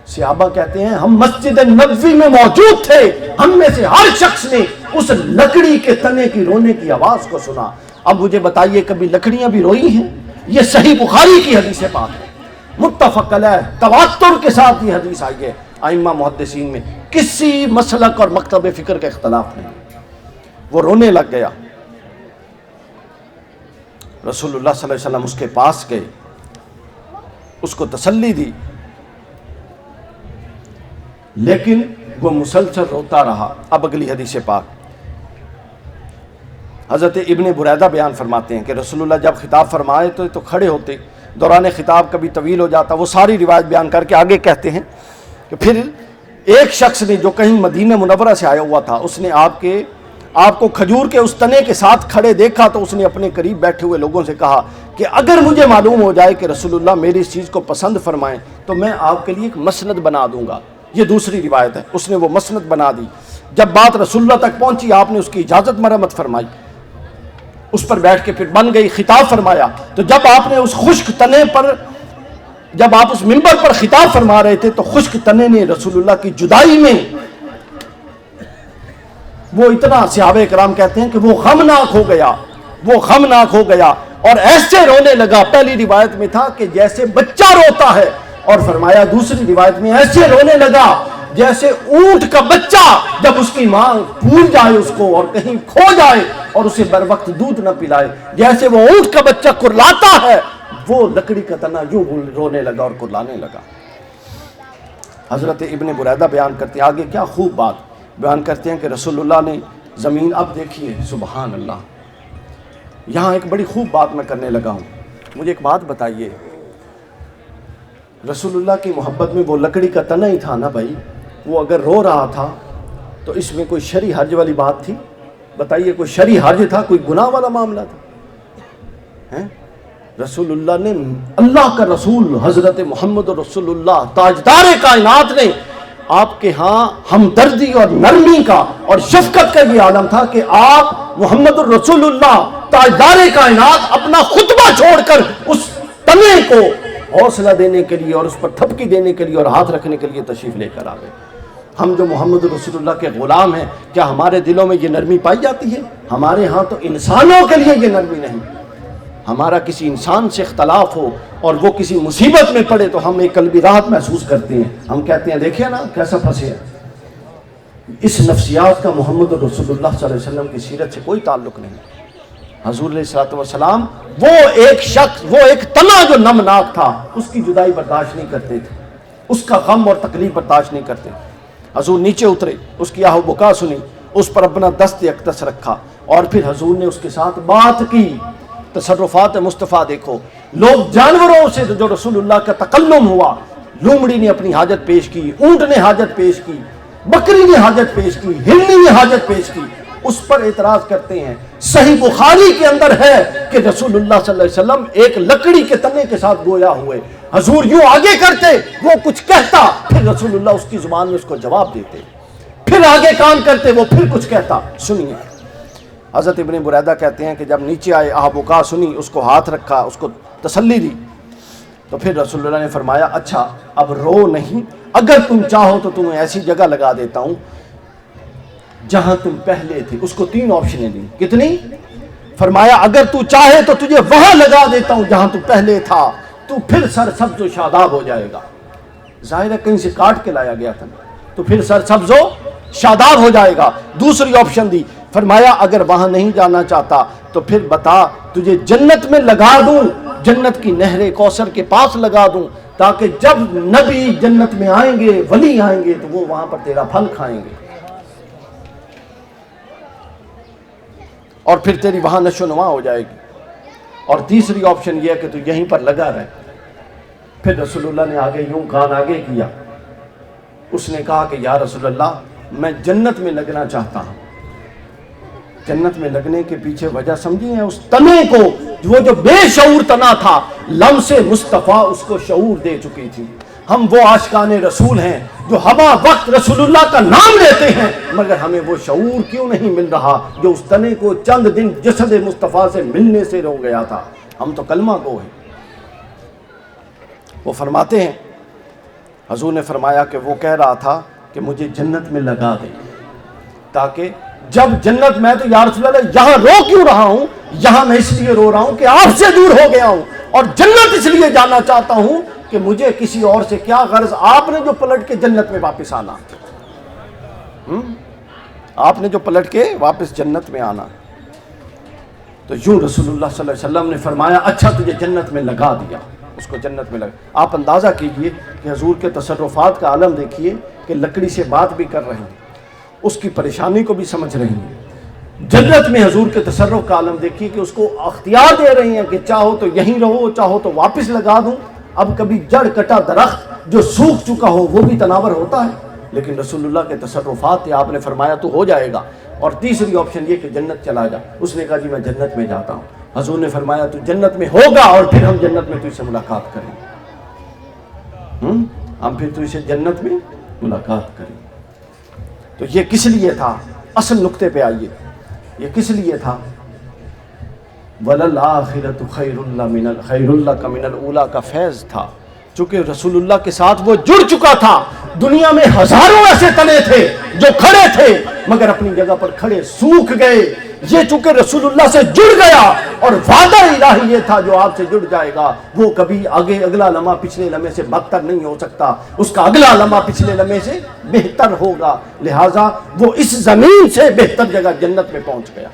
صحابہ کہتے ہیں ہم مسجد نبوی میں موجود تھے، ہم میں سے ہر شخص نے اس لکڑی کے تنے کی رونے کی آواز کو سنا۔ اب مجھے بتائیے کبھی لکڑیاں بھی روئی ہیں؟ یہ صحیح بخاری کی حدیث پاک ہے، متفق علیہ، تواتر کے ساتھ یہ حدیث آئی ہے۔ ائمہ محدثین میں کسی مسلک اور مکتب فکر کا اختلاف نہیں۔ وہ رونے لگ گیا۔ رسول اللہ صلی اللہ علیہ وسلم اس کے پاس گئے، اس کو تسلی دی، لیکن وہ مسلسل روتا رہا۔ اب اگلی حدیث پاک، حضرت ابن بریدہ بیان فرماتے ہیں کہ رسول اللہ جب خطاب فرمائے تو کھڑے ہوتے، دوران خطاب کبھی طویل ہو جاتا۔ وہ ساری روایت بیان کر کے آگے کہتے ہیں کہ پھر ایک شخص نے جو کہیں مدینہ منورہ سے آیا ہوا تھا، اس نے آپ کو کھجور کے اس تنے کے ساتھ کھڑے دیکھا تو اس نے اپنے قریب بیٹھے ہوئے لوگوں سے کہا کہ اگر مجھے معلوم ہو جائے کہ رسول اللہ میری اس چیز کو پسند فرمائیں تو میں آپ کے لیے ایک مسند بنا دوں گا۔ یہ دوسری روایت ہے، اس نے وہ مسند بنا دی۔ جب بات رسول اللہ تک پہنچی، آپ نے اس کی اجازت مرمت فرمائی، اس پر بیٹھ کے پھر بن گئی، خطاب فرمایا۔ تو جب آپ نے اس خشک تنے پر، جب آپ اس منبر پر خطاب فرما رہے تھے تو خشک تنے نے رسول اللہ کی جدائی میں وہ اتنا، صحابہ کرام کہتے ہیں کہ وہ غمناک ہو گیا اور ایسے رونے لگا۔ پہلی روایت میں تھا کہ جیسے بچہ روتا ہے، اور فرمایا دوسری روایت میں ایسے رونے لگا جیسے اونٹ کا بچہ جب اس کی ماں بھول جائے اس کو اور کہیں کھو جائے اور اسے بر وقت دودھ نہ پلائے، جیسے وہ اونٹ کا بچہ کرلاتا ہے، وہ لکڑی کا تنا یوں رونے لگا اور کرلانے لگا۔ حضرت ابن بریدہ بیان کرتے ہیں آگے، کیا خوب بات بیان کرتے ہیں کہ رسول اللہ نے زمین، اب دیکھیے سبحان اللہ، یہاں ایک بڑی خوب بات میں کرنے لگا ہوں۔ مجھے ایک بات بتائیے، رسول اللہ کی محبت میں وہ لکڑی کا تنا ہی تھا نا بھائی، وہ اگر رو رہا تھا تو اس میں کوئی شرعی حرج والی بات تھی؟ بتائیے، کوئی شرعی حرج تھا؟ کوئی گناہ والا معاملہ تھا؟ رسول اللہ نے، اللہ کا رسول حضرت محمد رسول اللہ تاجدار کائنات نے آپ کے ہاں ہمدردی اور نرمی کا اور شفقت کا یہ عالم تھا کہ آپ محمد رسول اللہ تاجدار کائنات اپنا خطبہ چھوڑ کر اس تنے کو حوصلہ دینے کے لیے اور اس پر تھپکی دینے کے لیے اور ہاتھ رکھنے کے لیے تشریف لے کر آ گئے۔ ہم جو محمد رسول اللہ کے غلام ہیں، کیا ہمارے دلوں میں یہ نرمی پائی جاتی ہے؟ ہمارے ہاں تو انسانوں کے لیے یہ نرمی نہیں۔ ہمارا کسی انسان سے اختلاف ہو اور وہ کسی مصیبت میں پڑے تو ہم ایک قلبی راحت محسوس کرتے ہیں، ہم کہتے ہیں دیکھیں نا کیسا پھنسے ہے۔ اس نفسیات کا محمد رسول اللہ صلی اللہ علیہ وسلم کی سیرت سے کوئی تعلق نہیں۔ حضور علیہ الصلوۃ والسلام وہ ایک شخص، وہ ایک تنا جو نمناک تھا، اس کی جدائی برداشت نہیں کرتے تھے، اس کا غم اور تکلیف برداشت نہیں کرتے۔ حضور نیچے اترے، اس کی آہ و بکا سنی، اس پر اپنا دست اقدس رکھا اور پھر حضور نے اس کے ساتھ بات کی۔ تصرفات مصطفیٰ دیکھو، لوگ جانوروں سے جو رسول اللہ کا تکلم ہوا، لومڑی نے اپنی حاجت پیش کی، اونٹ نے حاجت پیش کی، بکری نے حاجت پیش کی، ہرنی نے حاجت پیش کی، اس پر اعتراض کرتے ہیں۔ صحیح بخاری کے اندر ہے کہ رسول اللہ صلی اللہ علیہ وسلم ایک لکڑی کے تنے کے ساتھ گویا ہوئے، حضور یوں آگے کرتے، وہ کچھ کہتا، پھر رسول اللہ اس کی زبان میں اس کو جواب دیتے، پھر آگے کان کرتے، وہ پھر کچھ کہتا۔ سنیے، حضرت ابن بریدہ کہتے ہیں کہ جب نیچے آئے، آہ بکا سنی، اس کو ہاتھ رکھا، اس کو تسلی دی، تو پھر رسول اللہ نے فرمایا اچھا اب رو نہیں، اگر تم چاہو تو تمہیں ایسی جگہ لگا دیتا ہوں جہاں تم پہلے تھے۔ اس کو 3 آپشنیں دی، کتنی؟ فرمایا اگر تو چاہے تو تجھے وہاں لگا دیتا ہوں جہاں تو پہلے تھا، تو پھر سرسبز و شاداب ہو جائے گا۔ ظاہر ہے کہیں سے کاٹ کے لایا گیا تھا، تو پھر سرسبز و شاداب ہو جائے گا۔ دوسری آپشن دی، فرمایا اگر وہاں نہیں جانا چاہتا تو پھر بتا، تجھے جنت میں لگا دوں، جنت کی نہر کوثر کے پاس لگا دوں، تاکہ جب نبی جنت میں آئیں گے، ولی آئیں گے، تو وہ وہاں پر تیرا پھل کھائیں گے اور پھر تیری وہاں نشو نما ہو جائے گی۔ اور تیسری آپشن یہ ہے کہ تو یہیں پر لگا رہے۔ پھر رسول اللہ نے آگے یوں کان آگے کیا، اس نے کہا کہ یا رسول اللہ میں جنت میں لگنا چاہتا ہوں۔ جنت میں لگنے کے پیچھے وجہ سمجھی ہے؟ اس تنے کو، وہ جو بے شعور تنا تھا، لمس مصطفیٰ اس کو شعور دے چکی تھی۔ ہم وہ عاشقان رسول ہیں جو ہمہ وقت رسول اللہ کا نام لیتے ہیں، مگر ہمیں وہ شعور کیوں نہیں مل رہا جو اس تنے کو چند دن جسد مصطفیٰ سے ملنے سے رو گیا تھا۔ ہم تو کلمہ گو ہیں۔ وہ فرماتے ہیں حضور نے فرمایا کہ وہ کہہ رہا تھا کہ مجھے جنت میں لگا دیں، تاکہ جب جنت میں تو یا رسول اللہ یہاں رو کیوں رہا ہوں، یہاں میں اس لیے رو رہا ہوں کہ آپ سے دور ہو گیا ہوں، اور جنت اس لیے جانا چاہتا ہوں کہ مجھے کسی اور سے کیا غرض، آپ نے جو پلٹ کے جنت میں واپس آنا، آپ نے جو پلٹ کے واپس جنت میں آنا۔ تو یوں رسول اللہ صلی اللہ علیہ وسلم نے فرمایا اچھا تجھے جنت میں لگا دیا، اس کو جنت میں لگا۔ آپ اندازہ کیجئے کہ حضور کے تصرفات کا عالم دیکھیے کہ لکڑی سے بات بھی کر رہے ہیں، اس کی پریشانی کو بھی سمجھ رہی ہیں۔ جنت میں حضور کے تصرف کا عالم دیکھیے کہ اس کو اختیار دے رہی ہیں کہ چاہو تو یہیں رہو، چاہو تو واپس لگا دوں۔ اب کبھی جڑ کٹا درخت جو سوکھ چکا ہو وہ بھی تناور ہوتا ہے، لیکن رسول اللہ کے تصرفات تھے، آپ نے فرمایا تو ہو جائے گا۔ اور تیسری آپشن یہ کہ جنت چلا جا، اس نے کہا جی میں جنت میں جاتا ہوں۔ حضور نے فرمایا تو جنت میں ہوگا اور پھر ہم جنت میں تجھ سے ملاقات کریں گے، ہم پھر تجھ سے جنت میں ملاقات کریں گے۔ تو یہ کس لیے تھا، اصل نقطے پہ آئیے، یہ کس لیے تھا؟ وَلَلْآخِرَةُ خَيْرٌ لَكَ مِنَ الْأُولَىٰ کا فیض تھا، چونکہ رسول اللہ کے ساتھ وہ جڑ چکا تھا۔ دنیا میں ہزاروں ایسے تنے تھے جو کھڑے تھے مگر اپنی جگہ پر کھڑے سوکھ گئے، یہ چونکہ رسول اللہ سے جڑ گیا، اور وعدہ الہی یہ تھا جو آپ سے جڑ جائے گا وہ کبھی آگے اگلا لمحہ پچھلے لمحے سے بدتر نہیں ہو سکتا، اس کا اگلا لمحہ پچھلے لمحے سے بہتر ہوگا، لہٰذا وہ اس زمین سے بہتر جگہ جنت میں پہنچ گیا۔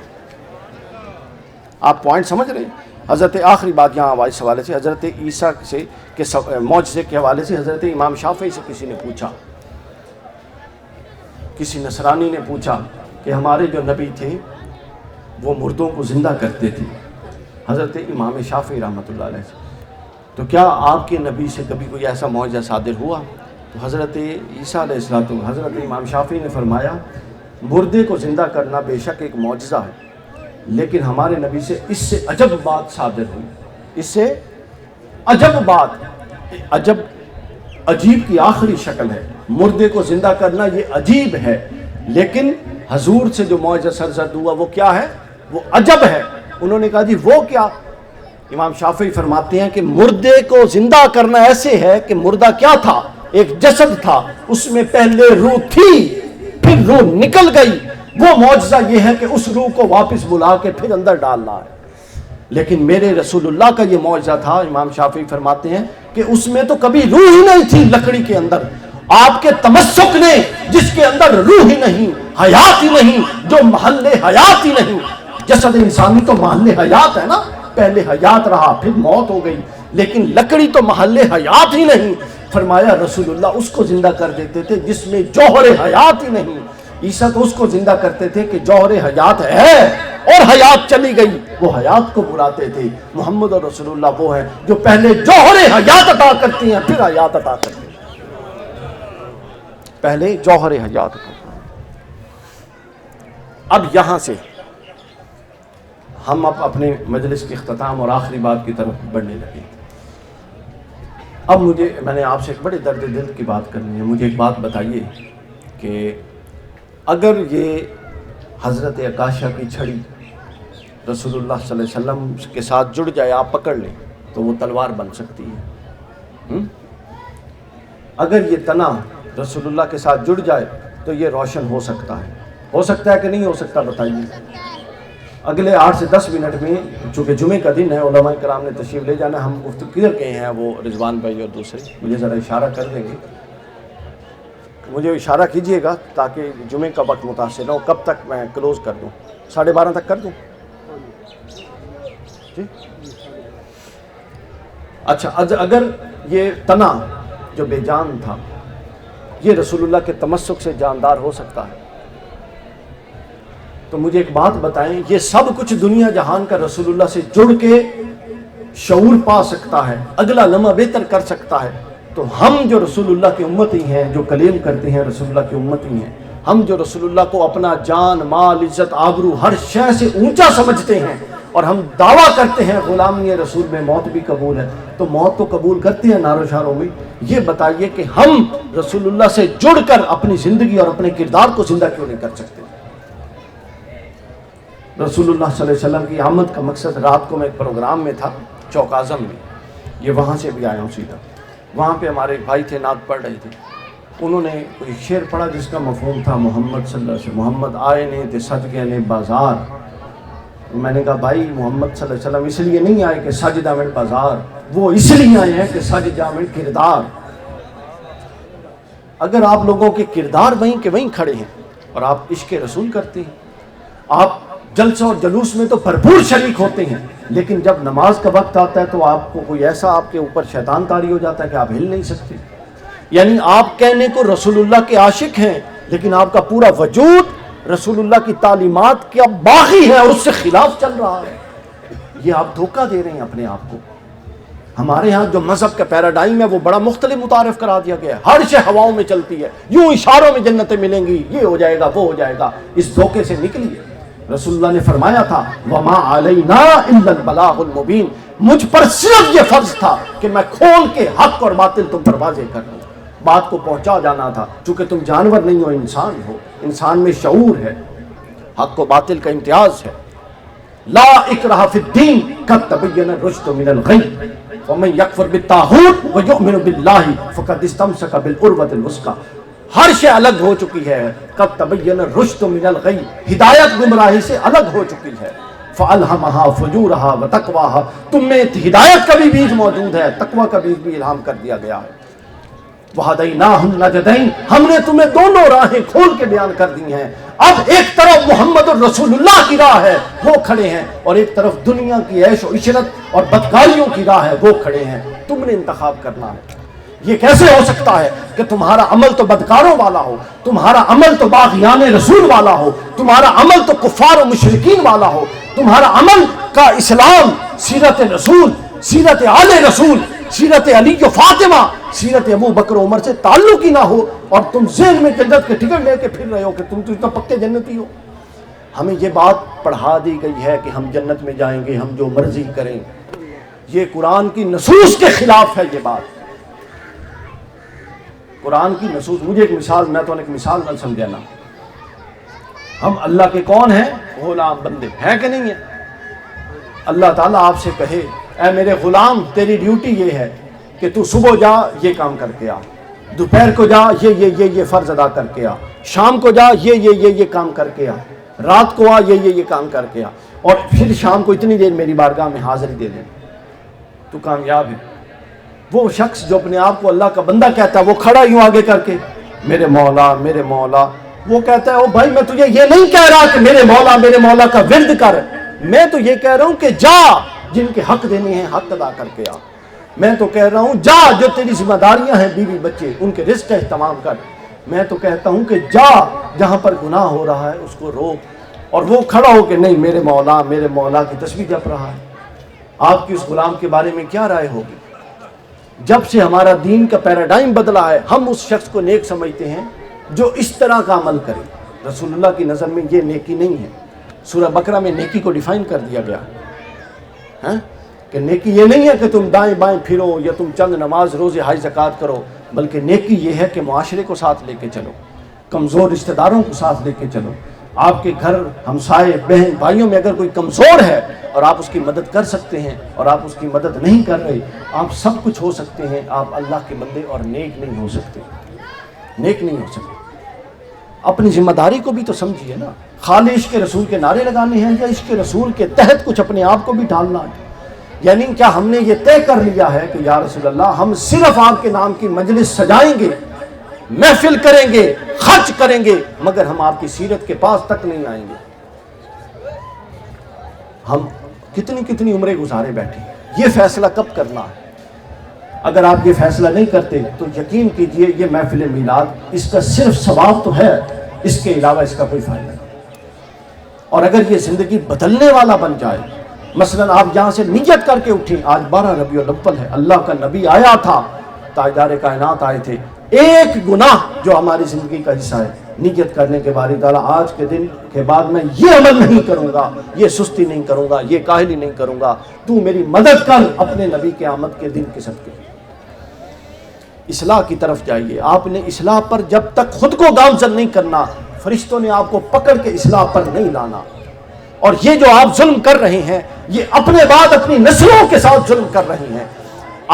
آپ پوائنٹ سمجھ رہے ہیں؟ حضرت آخری بات یہاں اس حوالے سے حضرت عیسیٰ سے کے معجزے کے حوالے سے حضرت امام شافعی سے کسی نے پوچھا، کسی نصرانی نے پوچھا کہ ہمارے جو نبی تھے وہ مردوں کو زندہ کرتے تھے، حضرت امام شافعی رحمۃ اللہ علیہ سے، تو کیا آپ کے نبی سے کبھی کوئی ایسا معجزہ صادر ہوا؟ تو حضرت عیسیٰ علیہ السلام، حضرت امام شافعی نے فرمایا مردے کو زندہ کرنا بے شک ایک معجزہ ہے، لیکن ہمارے نبی سے اس سے عجب بات صادر ہوئی، اس سے عجب بات، عجب عجیب کی آخری شکل ہے، مردے کو زندہ کرنا یہ عجیب ہے، لیکن حضور سے جو معجزہ سرزد ہوا وہ کیا ہے؟ وہ عجب ہے۔ انہوں نے کہا جی وہ کیا؟ امام شافعی فرماتے ہیں کہ مردے کو زندہ کرنا ایسے ہے کہ مردہ کیا تھا؟ ایک جسد تھا، اس میں پہلے روح تھی پھر روح نکل گئی، وہ معجزہ یہ ہے کہ اس روح کو واپس بلا کے پھر اندر ڈالنا ہے۔ لیکن میرے رسول اللہ کا یہ معجزہ تھا، امام شافعی فرماتے ہیں کہ اس میں تو کبھی روح ہی نہیں تھی لکڑی کے اندر، آپ کے تمسک نے جس کے اندر روح ہی نہیں، حیات ہی نہیں، جو محل حیات ہی نہیں، جسد انسانی تو محل حیات ہے نا، پہلے حیات رہا پھر موت ہو گئی، لیکن لکڑی تو محل حیات ہی نہیں۔ فرمایا رسول اللہ اس کو زندہ کر دیتے تھے جس میں جوہر حیات ہی نہیں، عیسیٰ تو اس کو زندہ کرتے تھے کہ جوہر حیات ہے اور حیات چلی گئی، وہ حیات کو بلاتے تھے۔ محمد اور رسول اللہ وہ ہیں جو پہلے جوہر حیات عطا کرتی ہیں پھر حیات عطا کرتے ہیں، پہلے جوہر حیات عطا۔ اب یہاں سے ہم اپنے مجلس کے اختتام اور آخری بات کی طرف بڑھنے لگے۔ اب میں نے آپ سے ایک بڑے درد دل کی بات کرنی ہے، مجھے ایک بات بتائیے کہ اگر یہ حضرت عکاشہ کی چھڑی رسول اللہ صلی اللہ علیہ وسلم کے ساتھ جڑ جائے، آپ پکڑ لیں تو وہ تلوار بن سکتی ہے۔ اگر یہ تنا رسول اللہ کے ساتھ جڑ جائے تو یہ روشن ہو سکتا ہے کہ نہیں ہو سکتا؟ بتائیے۔ اگلے 8 سے 10 منٹ میں، چونکہ جمعے کا دن ہے، علماء کرام نے تشریف لے جانا، ہم گفتگو کدھر گئے ہیں وہ رضوان بھائی اور دوسرے مجھے ذرا اشارہ کر دیں گے، مجھے اشارہ کیجئے گا تاکہ جمعے کا وقت متاثر نہ ہو۔ کب تک میں کلوز کر دوں؟ 12:30 تک کر دوں؟ جی اچھا، اگر یہ تنا جو بے جان تھا یہ رسول اللہ کے تمسک سے جاندار ہو سکتا ہے تو مجھے ایک بات بتائیں، یہ سب کچھ دنیا جہان کا رسول اللہ سے جڑ کے شعور پا سکتا ہے، اگلا لمحہ بہتر کر سکتا ہے، تو ہم جو رسول اللہ کی امتی ہیں، جو کلیم کرتے ہیں رسول اللہ کی امتی ہیں، ہم جو رسول اللہ کو اپنا جان، مال، عزت، آبرو ہر شے سے اونچا سمجھتے ہیں اور ہم دعویٰ کرتے ہیں غلامی رسول میں موت بھی قبول ہے، تو موت تو قبول کرتے ہیں نعرو شعروں میں، یہ بتائیے کہ ہم رسول اللہ سے جڑ کر اپنی زندگی اور اپنے کردار کو زندہ کیوں نہیں کر سکتے؟ رسول اللہ صلی اللہ علیہ وسلم کی آمد کا مقصد، رات کو میں ایک پروگرام میں تھا چوک اعظم میں، یہ وہاں سے بھی آیا ہوں سیدھا. وہاں پہ ہمارے ایک بھائی تھے، نعت پڑھ رہے تھے. انہوں نے کوئی شعر پڑھا جس کا مفہوم تھا محمد صلی اللہ علیہ وسلم محمد آئے نے تے سج گئے نے بازار. میں نے کہا بھائی محمد صلی اللہ علیہ وسلم اس لیے نہیں آئے کہ سج جاویں بازار، وہ اس لیے آئے ہیں کہ سج جاویں کردار. اگر آپ لوگوں کے کردار وہیں کے وہیں کھڑے ہیں اور آپ عشق رسول کرتے ہیں، آپ جلسہ اور جلوس میں تو بھرپور شریک ہوتے ہیں، لیکن جب نماز کا وقت آتا ہے تو آپ کو کوئی ایسا آپ کے اوپر شیطان طاری ہو جاتا ہے کہ آپ ہل نہیں سکتے. یعنی آپ کہنے کو رسول اللہ کے عاشق ہیں، لیکن آپ کا پورا وجود رسول اللہ کی تعلیمات کا باغی ہے اور اس سے خلاف چل رہا ہے. یہ آپ دھوکہ دے رہے ہیں اپنے آپ کو. ہمارے ہاں جو مذہب کا پیراڈائم ہے وہ بڑا مختلف متعارف کرا دیا گیا ہے. ہر شے ہواؤں میں چلتی ہے، یوں اشاروں میں جنتیں ملیں گی، یہ ہو جائے گا وہ ہو جائے گا. اس دھوکے سے نکلیے. رسول اللہ نے فرمایا تھا وَمَا عَلَيْنَا إِلَّا الْبَلَاغُ الْمُبِينُ، مجھ پر صرف یہ فرض تھا کہ میں کھول کے حق اور باطل تم پر واضح کر دوں. بات کو پہنچا جانا تھا. چونکہ تم جانور نہیں ہو، انسان ہو، انسان میں شعور ہے، حق و باطل کا امتیاز ہے. لا اکراہ فی الدین قد تبین الرشد من الغی ومن یکفر بالطاغوت ویؤمن باللہ فقد استمسک بالعروۃ الوثقی. ہر شے الگ ہو چکی ہے. قد تبین الرشد من الغی، ہدایت گمراہی سے الگ ہو چکی ہے. فالہمہا فجورہا وتقواہا، تم میں ہدایت کا بھی بیج موجود ہے، تقوی کا بیج بھی الہام کر دیا گیا ہے. وَهَدَيْنَاهُ النَّجْدَيْنِ، ہم نے تمہیں دونوں راہیں کھول کے بیان کر دی ہیں. اب ایک طرف محمد الرسول اللہ کی راہ ہے، وہ کھڑے ہیں، اور ایک طرف دنیا کی عیش و عشرت اور بدکاریوں کی راہ ہے، وہ کھڑے ہیں. تم نے انتخاب کرنا ہے. یہ کیسے ہو سکتا ہے کہ تمہارا عمل تو بدکاروں والا ہو، تمہارا عمل تو باغیان رسول والا ہو، تمہارا عمل تو کفار و مشرکین والا ہو، تمہارا عمل کا اسلام، سیرت رسول، سیرت آل رسول، سیرت علی و فاطمہ، سیرت ابو بکر عمر سے تعلق ہی نہ ہو، اور تم ذہن میں جنت کے ٹکٹ لے کے پھر رہے ہو کہ تم تو اتنا پکے جنتی ہو. ہمیں یہ بات پڑھا دی گئی ہے کہ ہم جنت میں جائیں گے، ہم جو مرضی کریں. یہ قرآن کی نصوص کے خلاف ہے. یہ بات قرآن کی نصوص. مجھے ایک مثال، میں تو ایک مثال نہ سمجھانا. ہم اللہ کے کون ہیں؟ غلام بندے ہیں کہ نہیں ہیں؟ اللہ تعالیٰ آپ سے کہے اے میرے غلام تیری ڈیوٹی یہ ہے کہ تو صبح جا یہ کام کر کے آ، دوپہر کو جا یہ فرض ادا کر کے آ، شام کو جا یہ کام کر کے آ، رات کو آ یہ کام کر کے آ، اور پھر شام کو اتنی دیر میری بارگاہ میں حاضری دے دیں. تو کامیاب ہے. وہ شخص جو اپنے آپ کو اللہ کا بندہ کہتا ہے، وہ کھڑا یوں آگے کر کے میرے مولا میرے مولا، وہ کہتا ہے او بھائی میں تجھے یہ نہیں کہہ رہا کہ میرے مولا کا ورد کر، میں تو یہ کہہ رہا ہوں کہ جا جن کے حق دینے ہیں حق ادا کر کے آ. میں تو کہہ رہا ہوں جا جو تیری ذمہ داریاں ہیں بیوی بچے ان کے رزق کا اہتمام کر. میں تو کہتا ہوں کہ جا جہاں پر گناہ ہو رہا ہے اس کو روک. اور وہ کھڑا ہو کہ نہیں میرے مولا کی تسبیح جپ رہا ہے. آپ کی اس غلام کے بارے میں کیا رائے ہوگی؟ جب سے ہمارا دین کا پیراڈائم بدلا ہے، ہم اس شخص کو نیک سمجھتے ہیں جو اس طرح کا عمل کرے. رسول اللہ کی نظر میں یہ نیکی نہیں ہے. سورہ بقرہ میں نیکی کو ڈیفائن کر دیا گیا ہے کہ نیکی یہ نہیں ہے کہ تم دائیں بائیں پھرو یا تم چند نماز روزے حج زکوٰۃ کرو، بلکہ نیکی یہ ہے کہ معاشرے کو ساتھ لے کے چلو، کمزور رشتہ داروں کو ساتھ لے کے چلو. آپ کے گھر ہمسائے بہن بھائیوں میں اگر کوئی کمزور ہے اور آپ اس کی مدد کر سکتے ہیں اور آپ اس کی مدد نہیں کر رہے، آپ سب کچھ ہو سکتے ہیں، آپ اللہ کے بندے اور نیک نہیں ہو سکتے. نیک نہیں ہو سکتے. اپنی ذمہ داری کو بھی تو سمجھیے نا. خالی عشق رسول کے نعرے لگانے ہیں یا عشق رسول کے تحت کچھ اپنے آپ کو بھی ڈالنا ہے؟ یعنی کیا ہم نے یہ طے کر لیا ہے کہ یا رسول اللہ ہم صرف آپ کے نام کی مجلس سجائیں گے، محفل کریں گے، خرچ کریں گے، مگر ہم آپ کی سیرت کے پاس تک نہیں آئیں گے؟ ہم کتنی عمریں گزارے بیٹھے. یہ فیصلہ کب کرنا ہے؟ اگر آپ یہ فیصلہ نہیں کرتے تو یقین کیجئے یہ محفل میلاد اس کا صرف ثواب تو ہے، اس کے علاوہ اس کا کوئی فائدہ نہیں. اور اگر یہ زندگی بدلنے والا بن جائے، مثلا آپ یہاں سے نیت کر کے اٹھیں، آج 12 ربیع الاول ہے، اللہ کا نبی آیا تھا، تاجدار کائنات آئے تھے. ایک گناہ جو ہماری زندگی کا حصہ ہے، نیت کرنے کے بارے تعالیٰ آج کے دن کے بعد میں یہ عمل نہیں کروں گا، یہ سستی نہیں کروں گا، یہ کاہلی نہیں کروں گا، تو میری مدد کر اپنے نبی کے آمد کے دن کے صدقے. اصلاح کی طرف جائیے. آپ نے اصلاح پر جب تک خود کو گامزن نہیں کرنا، فرشتوں نے آپ کو پکڑ کے اصلاح پر نہیں لانا. اور یہ جو آپ ظلم کر رہے ہیں یہ اپنے بعد اپنی نسلوں کے ساتھ ظلم کر رہے ہیں.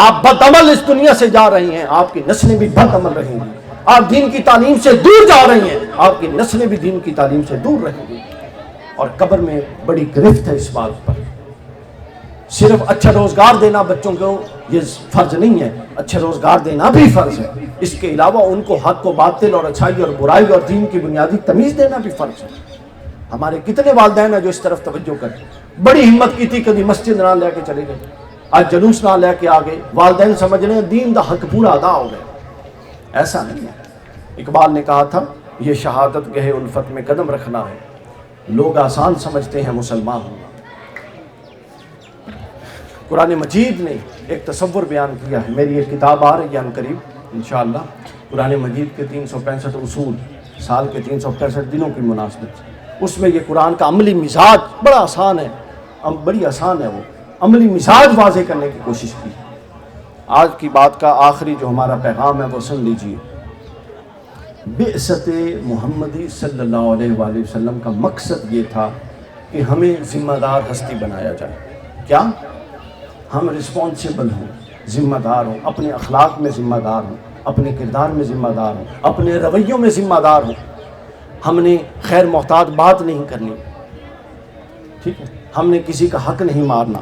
آپ بد عمل اس دنیا سے جا رہے ہیں, آپ کی نسلیں بھی بد عمل رہیں گی. آپ دین کی تعلیم سے دور جا رہی ہیں, آپ کی نسلیں بھی دین کی تعلیم سے دور رہیں گی. اور قبر میں بڑی گرفت ہے اس بات پر. صرف اچھا روزگار دینا بچوں کو یہ فرض نہیں ہے, اچھا روزگار دینا بھی فرض ہے. اس کے علاوہ ان کو حق و باطل اور اچھائی اور برائی اور دین کی بنیادی تمیز دینا بھی فرض ہے. ہمارے کتنے والدین ہیں جو اس طرف توجہ کرتے. بڑی ہمت کی تھی, کبھی مسجد نہ لے کے چلے گئے, آج جلوس نہ لے کے آ گئے. والدین سمجھ رہے ہیں دین دا حق پورا ادا ہو گیا. ایسا نہیں ہے. اقبال نے کہا تھا یہ شہادت گہے الفت میں قدم رکھنا ہے, لوگ آسان سمجھتے ہیں مسلمان ہونا. قرآن مجید نے ایک تصور بیان کیا ہے. میری ایک کتاب آ رہی ہے عنقریب انشاءاللہ, قرآن مجید کے 365 اصول سال کے 365 دنوں کی مناسبت سے. اس میں یہ قرآن کا عملی مزاج بڑا آسان ہے, بڑی آسان ہے, وہ عملی مزاج واضح کرنے کی کوشش کی. آج کی بات کا آخری جو ہمارا پیغام ہے وہ سن لیجئے. بعثت محمدی صلی اللہ علیہ وآلہ وسلم کا مقصد یہ تھا کہ ہمیں ذمہ دار ہستی بنایا جائے. کیا ہم رسپانسیبل ہوں, ذمہ دار ہوں, اپنے اخلاق میں ذمہ دار ہوں, اپنے کردار میں ذمہ دار ہوں, اپنے رویوں میں ذمہ دار ہوں. ہم نے خیر محتاط بات نہیں کرنی, ٹھیک ہے, ہم نے کسی کا حق نہیں مارنا.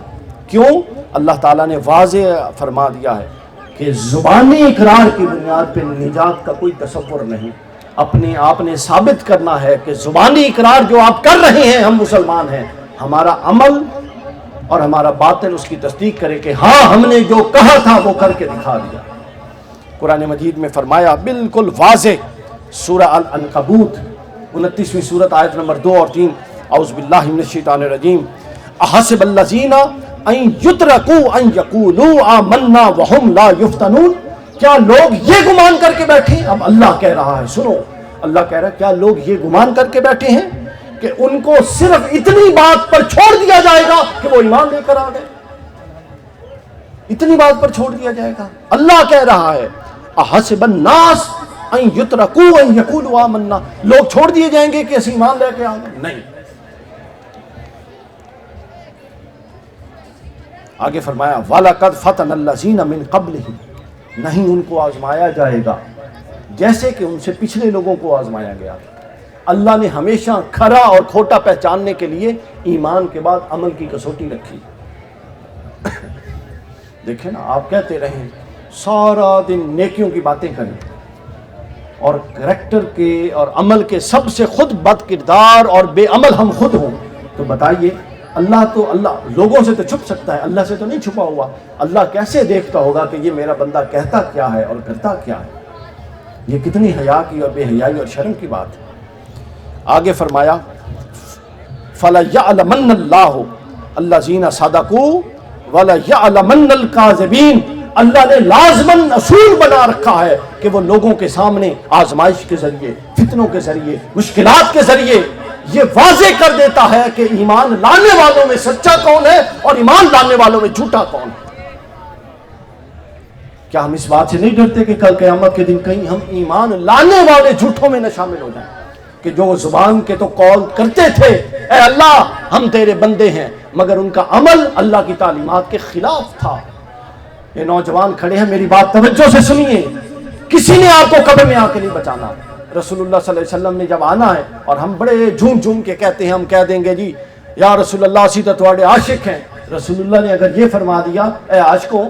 کیوں؟ اللہ تعالیٰ نے واضح فرما دیا ہے کہ زبانی اقرار کی بنیاد پہ نجات کا کوئی تصور نہیں. اپنے آپ نے ثابت کرنا ہے کہ زبانی اقرار جو آپ کر رہے ہیں ہم مسلمان ہیں, ہمارا عمل اور ہمارا باطن اس کی تصدیق کرے کہ ہاں ہم نے جو کہا تھا وہ کر کے دکھا دیا. قرآن مجید میں فرمایا بالکل واضح, سورہ العنکبوت 29ویں سورت آیت نمبر 2 اور 3, اعوذ باللہ من الشیطان الرجیم, احسب الذین ان یترکوا ان یقولوا آمنا وہم لا یفتنون. کیا لوگ یہ گمان کر کے بیٹھے, اب اللہ کہہ رہا ہے, سنو, اللہ کہہ رہا ہے کیا لوگ یہ گمان کر کے بیٹھے ہیں کہ ان کو صرف اتنی بات پر چھوڑ دیا جائے گا کہ وہ ایمان لے کر آ گئے. اتنی بات پر چھوڑ دیا جائے گا. اللہ کہہ رہا ہے احسب الناس ان یترکوا ان یقولوا آمنا, لوگ چھوڑ دیے جائیں گے کہ اس ایمان لے کے آ گئے. نہیں. آگے فرمایا وَلَقَدْ فَتَنَ الَّذِينَ مِن قَبْلِهِمْ, نہیں ان کو آزمایا جائے گا جیسے کہ ان سے پچھلے لوگوں کو آزمایا گیا. اللہ نے ہمیشہ کھرا اور کھوٹا پہچاننے کے لیے ایمان کے بعد عمل کی کسوٹی رکھی. دیکھیں نا, آپ کہتے رہیں سارا دن نیکیوں کی باتیں کریں اور کریکٹر کے اور عمل کے سب سے خود بد کردار اور بے عمل ہم خود ہوں, تو بتائیے اللہ لوگوں سے تو چھپ سکتا ہے, اللہ سے تو نہیں چھپا ہوا. اللہ کیسے دیکھتا ہوگا کہ یہ میرا بندہ کہتا کیا ہے اور کرتا کیا ہے. یہ کتنی حیا کی اور بے حیائی اور شرم کی بات ہے. آگے فرمایا فَلَيَعْلَمَنَّ اللَّهُ الَّذِينَ صَدَقُوا وَلَيَعْلَمَنَّ الْكَاذِبِينَ. اللہ نے لازماً اصول بنا رکھا ہے کہ وہ لوگوں کے سامنے آزمائش کے ذریعے, فتنوں کے ذریعے, مشکلات کے ذریعے یہ واضح کر دیتا ہے کہ ایمان لانے والوں میں سچا کون ہے اور ایمان لانے والوں میں جھوٹا کون ہے. کیا ہم اس بات سے نہیں ڈرتے کہ کل قیامت کے دن کہیں ہم ایمان لانے والے جھوٹوں میں نہ شامل ہو جائیں, کہ جو زبان کے تو قول کرتے تھے اے اللہ ہم تیرے بندے ہیں, مگر ان کا عمل اللہ کی تعلیمات کے خلاف تھا. یہ نوجوان کھڑے ہیں, میری بات توجہ سے سنیے, کسی نے آپ کو قبر میں آ کے نہیں بچانا. رسول اللہ صلی اللہ علیہ وسلم نے جب آنا ہے, اور ہم بڑے جھوم جھوم کے کہتے ہیں, ہم کہہ دیں گے جی یا رسول اللہ اسی تو تواڈے عاشق ہیں. رسول اللہ نے اگر یہ فرما دیا اے عاشقوں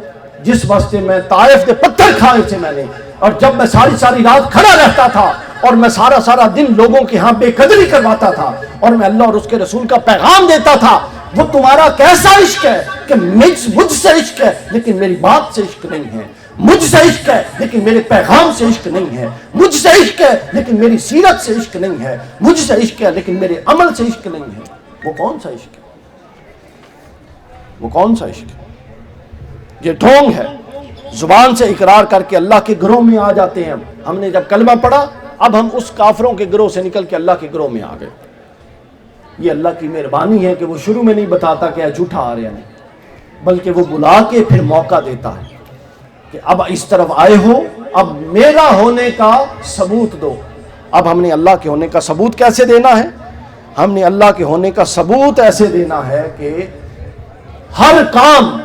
جس واسطے میں طائف دے پتھر کھائے تھے میں نے, اور جب میں ساری رات کھڑا رہتا تھا اور میں سارا دن لوگوں کے ہاں بے قدری کرواتا تھا اور میں اللہ اور اس کے رسول کا پیغام دیتا تھا, وہ تمہارا کیسا عشق ہے کہ مجھ سے عشق ہے لیکن میری بات سے عشق نہیں ہے, مجھ سے عشق ہے لیکن میرے پیغام سے عشق نہیں ہے, مجھ سے عشق ہے لیکن میری سیرت سے عشق نہیں ہے, مجھ سے عشق ہے لیکن میرے عمل سے عشق نہیں ہے. وہ کون سا عشق ہے؟ وہ کون سا عشق ہے؟ یہ ڈھونگ ہے. زبان سے اقرار کر کے اللہ کے گروہ میں آ جاتے ہیں. ہم نے جب کلمہ پڑھا اب ہم اس کافروں کے گروہ سے نکل کے اللہ کے گروہ میں آ گئے. یہ اللہ کی مہربانی ہے کہ وہ شروع میں نہیں بتاتا کہ جھوٹا آ رہا نہیں, بلکہ وہ بلا کے پھر موقع دیتا ہے کہ اب اس طرف آئے ہو, اب میرا ہونے کا ثبوت دو. اب ہم نے اللہ کے ہونے کا ثبوت کیسے دینا ہے؟ ہم نے اللہ کے ہونے کا ثبوت ایسے دینا ہے کہ ہر کام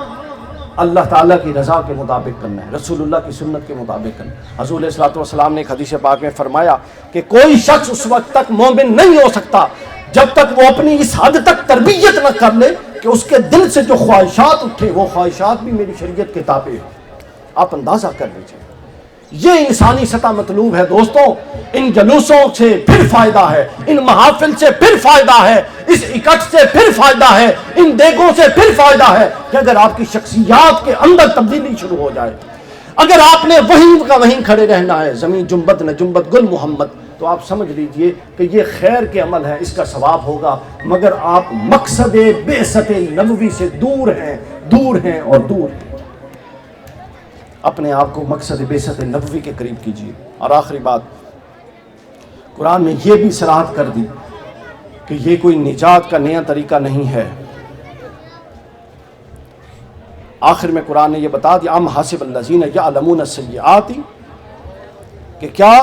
اللہ تعالیٰ کی رضا کے مطابق کرنا ہے، رسول اللہ کی سنت کے مطابق کرنا ہے۔ حضور علیہ الصلوۃ والسلام نے ایک حدیث پاک میں فرمایا کہ کوئی شخص اس وقت تک مومن نہیں ہو سکتا جب تک وہ اپنی اس حد تک تربیت نہ کر لے کہ اس کے دل سے جو خواہشات اٹھے وہ خواہشات بھی میری شریعت کے تابع ہوں۔ آپ اندازہ کر لیجیے، یہ انسانی سطح مطلوب ہے دوستوں۔ ان جلوسوں سے پھر فائدہ ہے، ان محافل سے پھر فائدہ ہے، اس اکٹھ سے پھر فائدہ ہے، ان دیگوں سے پھر فائدہ ہے کہ اگر آپ کی شخصیات کے اندر تبدیلی شروع ہو جائے، اگر آپ نے وہیں کا وہیں کھڑے رہنا ہے، زمین جنبت نہ جنبت گل محمد، تو آپ سمجھ لیجئے کہ یہ خیر کے عمل ہے، اس کا ثواب ہوگا، مگر آپ مقصد بعثت نبوی سے دور ہیں اور دور ہیں۔ اپنے آپ کو مقصد بعثت نبوی کے قریب کیجیے۔ اور آخری بات، قرآن نے یہ بھی صراحت کر دی کہ یہ کوئی نجات کا نیا طریقہ نہیں ہے۔ آخر میں قرآن نے یہ بتا دیا، ام حسب الذین یعلمون السیئات، کہ کیا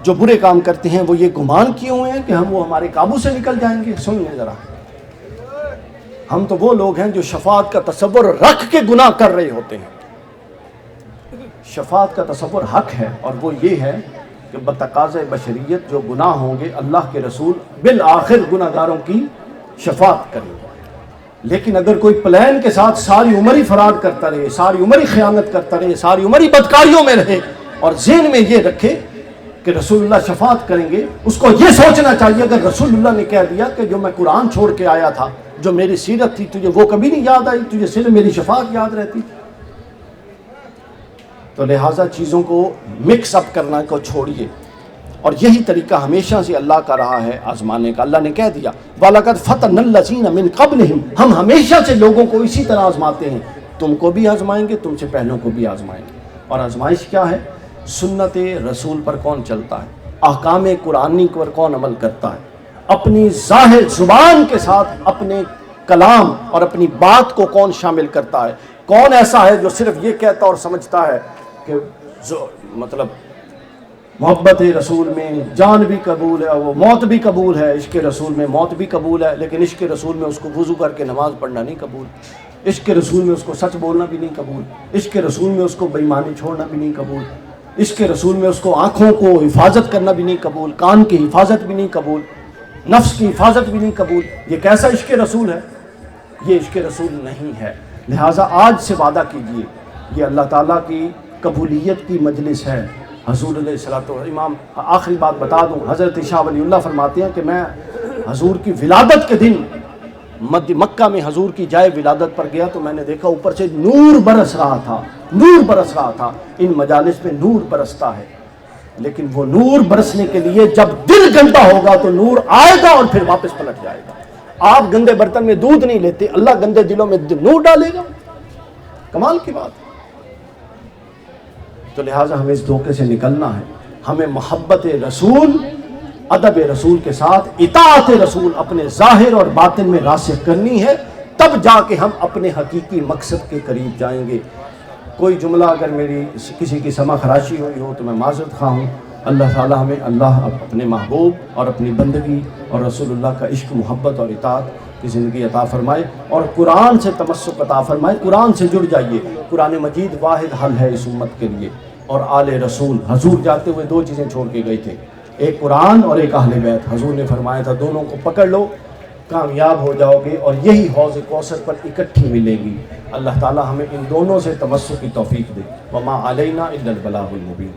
جو برے کام کرتے ہیں وہ یہ گمان کیے ہوئے ہیں کہ وہ ہمارے قابو سے نکل جائیں گے؟ سن لیں ذرا، ہم تو وہ لوگ ہیں جو شفاعت کا تصور رکھ کے گناہ کر رہے ہوتے ہیں۔ شفاعت کا تصور حق ہے، اور وہ یہ ہے کہ بتقاضۂ بشریت جو گناہ ہوں گے اللہ کے رسول بالآخر گناہ گاروں کی شفاعت کریں گے۔ لیکن اگر کوئی پلان کے ساتھ ساری عمر ہی فرار کرتا رہے، ساری عمر ہی خیانت کرتا رہے، ساری عمر ہی بدکاریوں میں رہے، اور ذہن میں یہ رکھے کہ رسول اللہ شفاعت کریں گے، اس کو یہ سوچنا چاہیے اگر رسول اللہ نے کہہ دیا کہ جو میں قرآن چھوڑ کے آیا تھا، جو میری سیرت تھی، تجھے وہ کبھی نہیں یاد آئی، تجھے صرف میری شفاعت یاد رہتی۔ تو لہٰذا چیزوں کو مکس اپ کرنا کو چھوڑیے، اور یہی طریقہ ہمیشہ سے اللہ کا رہا ہے آزمانے کا۔ اللہ نے کہہ دیا وَلَقَدْ فَتَنَّا الَّذِينَ مِن قَبْلِهِمْ، ہم ہمیشہ سے لوگوں کو اسی طرح آزماتے ہیں، تم کو بھی آزمائیں گے، تم سے پہلوں کو بھی آزمائیں گے۔ اور آزمائش کیا ہے؟ سنت رسول پر کون چلتا ہے، احکام قرآنی پر کون عمل کرتا ہے، اپنی ظاہر زبان کے ساتھ اپنے کلام اور اپنی بات کو کون شامل کرتا ہے، کون ایسا ہے جو صرف یہ کہتا اور سمجھتا ہے کہ مطلب محبت رسول میں جان بھی قبول ہے، وہ موت بھی قبول ہے، عشق رسول میں موت بھی قبول ہے، لیکن عشق رسول میں اس کو وضو کر کے نماز پڑھنا نہیں قبول، عشق رسول میں اس کو سچ بولنا بھی نہیں قبول، عشق رسول میں اس کو بے ایمانی چھوڑنا بھی نہیں قبول، عشق رسول میں اس کو آنکھوں کو حفاظت کرنا بھی نہیں قبول، کان کی حفاظت بھی نہیں قبول، نفس کی حفاظت بھی نہیں قبول۔ یہ کیسا عشق رسول ہے؟ یہ عشق رسول نہیں ہے۔ لہٰذا آج سے وعدہ کیجئے، یہ اللہ تعالیٰ کی قبولیت کی مجلس ہے۔ حضور علیہ الصلوۃ والسلام، آخری بات بتا دوں، حضرت شاہ ولی اللہ فرماتے ہیں کہ میں حضور کی ولادت کے دن مکہ میں حضور کی جائے ولادت پر گیا تو میں نے دیکھا اوپر سے نور برس رہا تھا، نور برس رہا تھا۔ ان مجالس میں نور برستا ہے، لیکن وہ نور برسنے کے لیے جب دل گندا ہوگا تو نور آئے گا اور پھر واپس پلٹ جائے گا۔ آپ گندے برتن میں دودھ نہیں لیتے، اللہ گندے دلوں میں نور ڈالے گا، کمال کی بات۔ تو لہٰذا ہمیں اس دھوکے سے نکلنا ہے، ہمیں محبت رسول، ادب رسول کے ساتھ اطاعت رسول اپنے ظاہر اور باطن میں راسخ کرنی ہے، تب جا کے ہم اپنے حقیقی مقصد کے قریب جائیں گے۔ کوئی جملہ اگر میری کسی کی سمع خراشی ہوئی ہو تو میں معذرت خواہ ہوں۔ اللہ تعالیٰ ہمیں اللہ اپنے محبوب اور اپنی بندگی اور رسول اللہ کا عشق، محبت اور اطاعت کی زندگی عطا فرمائے، اور قرآن سے تمسک عطا فرمائے۔ قرآن سے جڑ جائیے، قرآن مجید واحد حل ہے اس امت کے لیے۔ اور آل رسول، حضور جاتے ہوئے دو چیزیں چھوڑ کے گئے تھے، ایک قرآن اور ایک اہل بیت۔ حضور نے فرمایا تھا دونوں کو پکڑ لو، کامیاب ہو جاؤ گے، اور یہی حوض کوثر پر اکٹھی ملے گی۔ اللہ تعالی ہمیں ان دونوں سے تمسک کی توفیق دے۔ وما علینا الا البلاغ المبین۔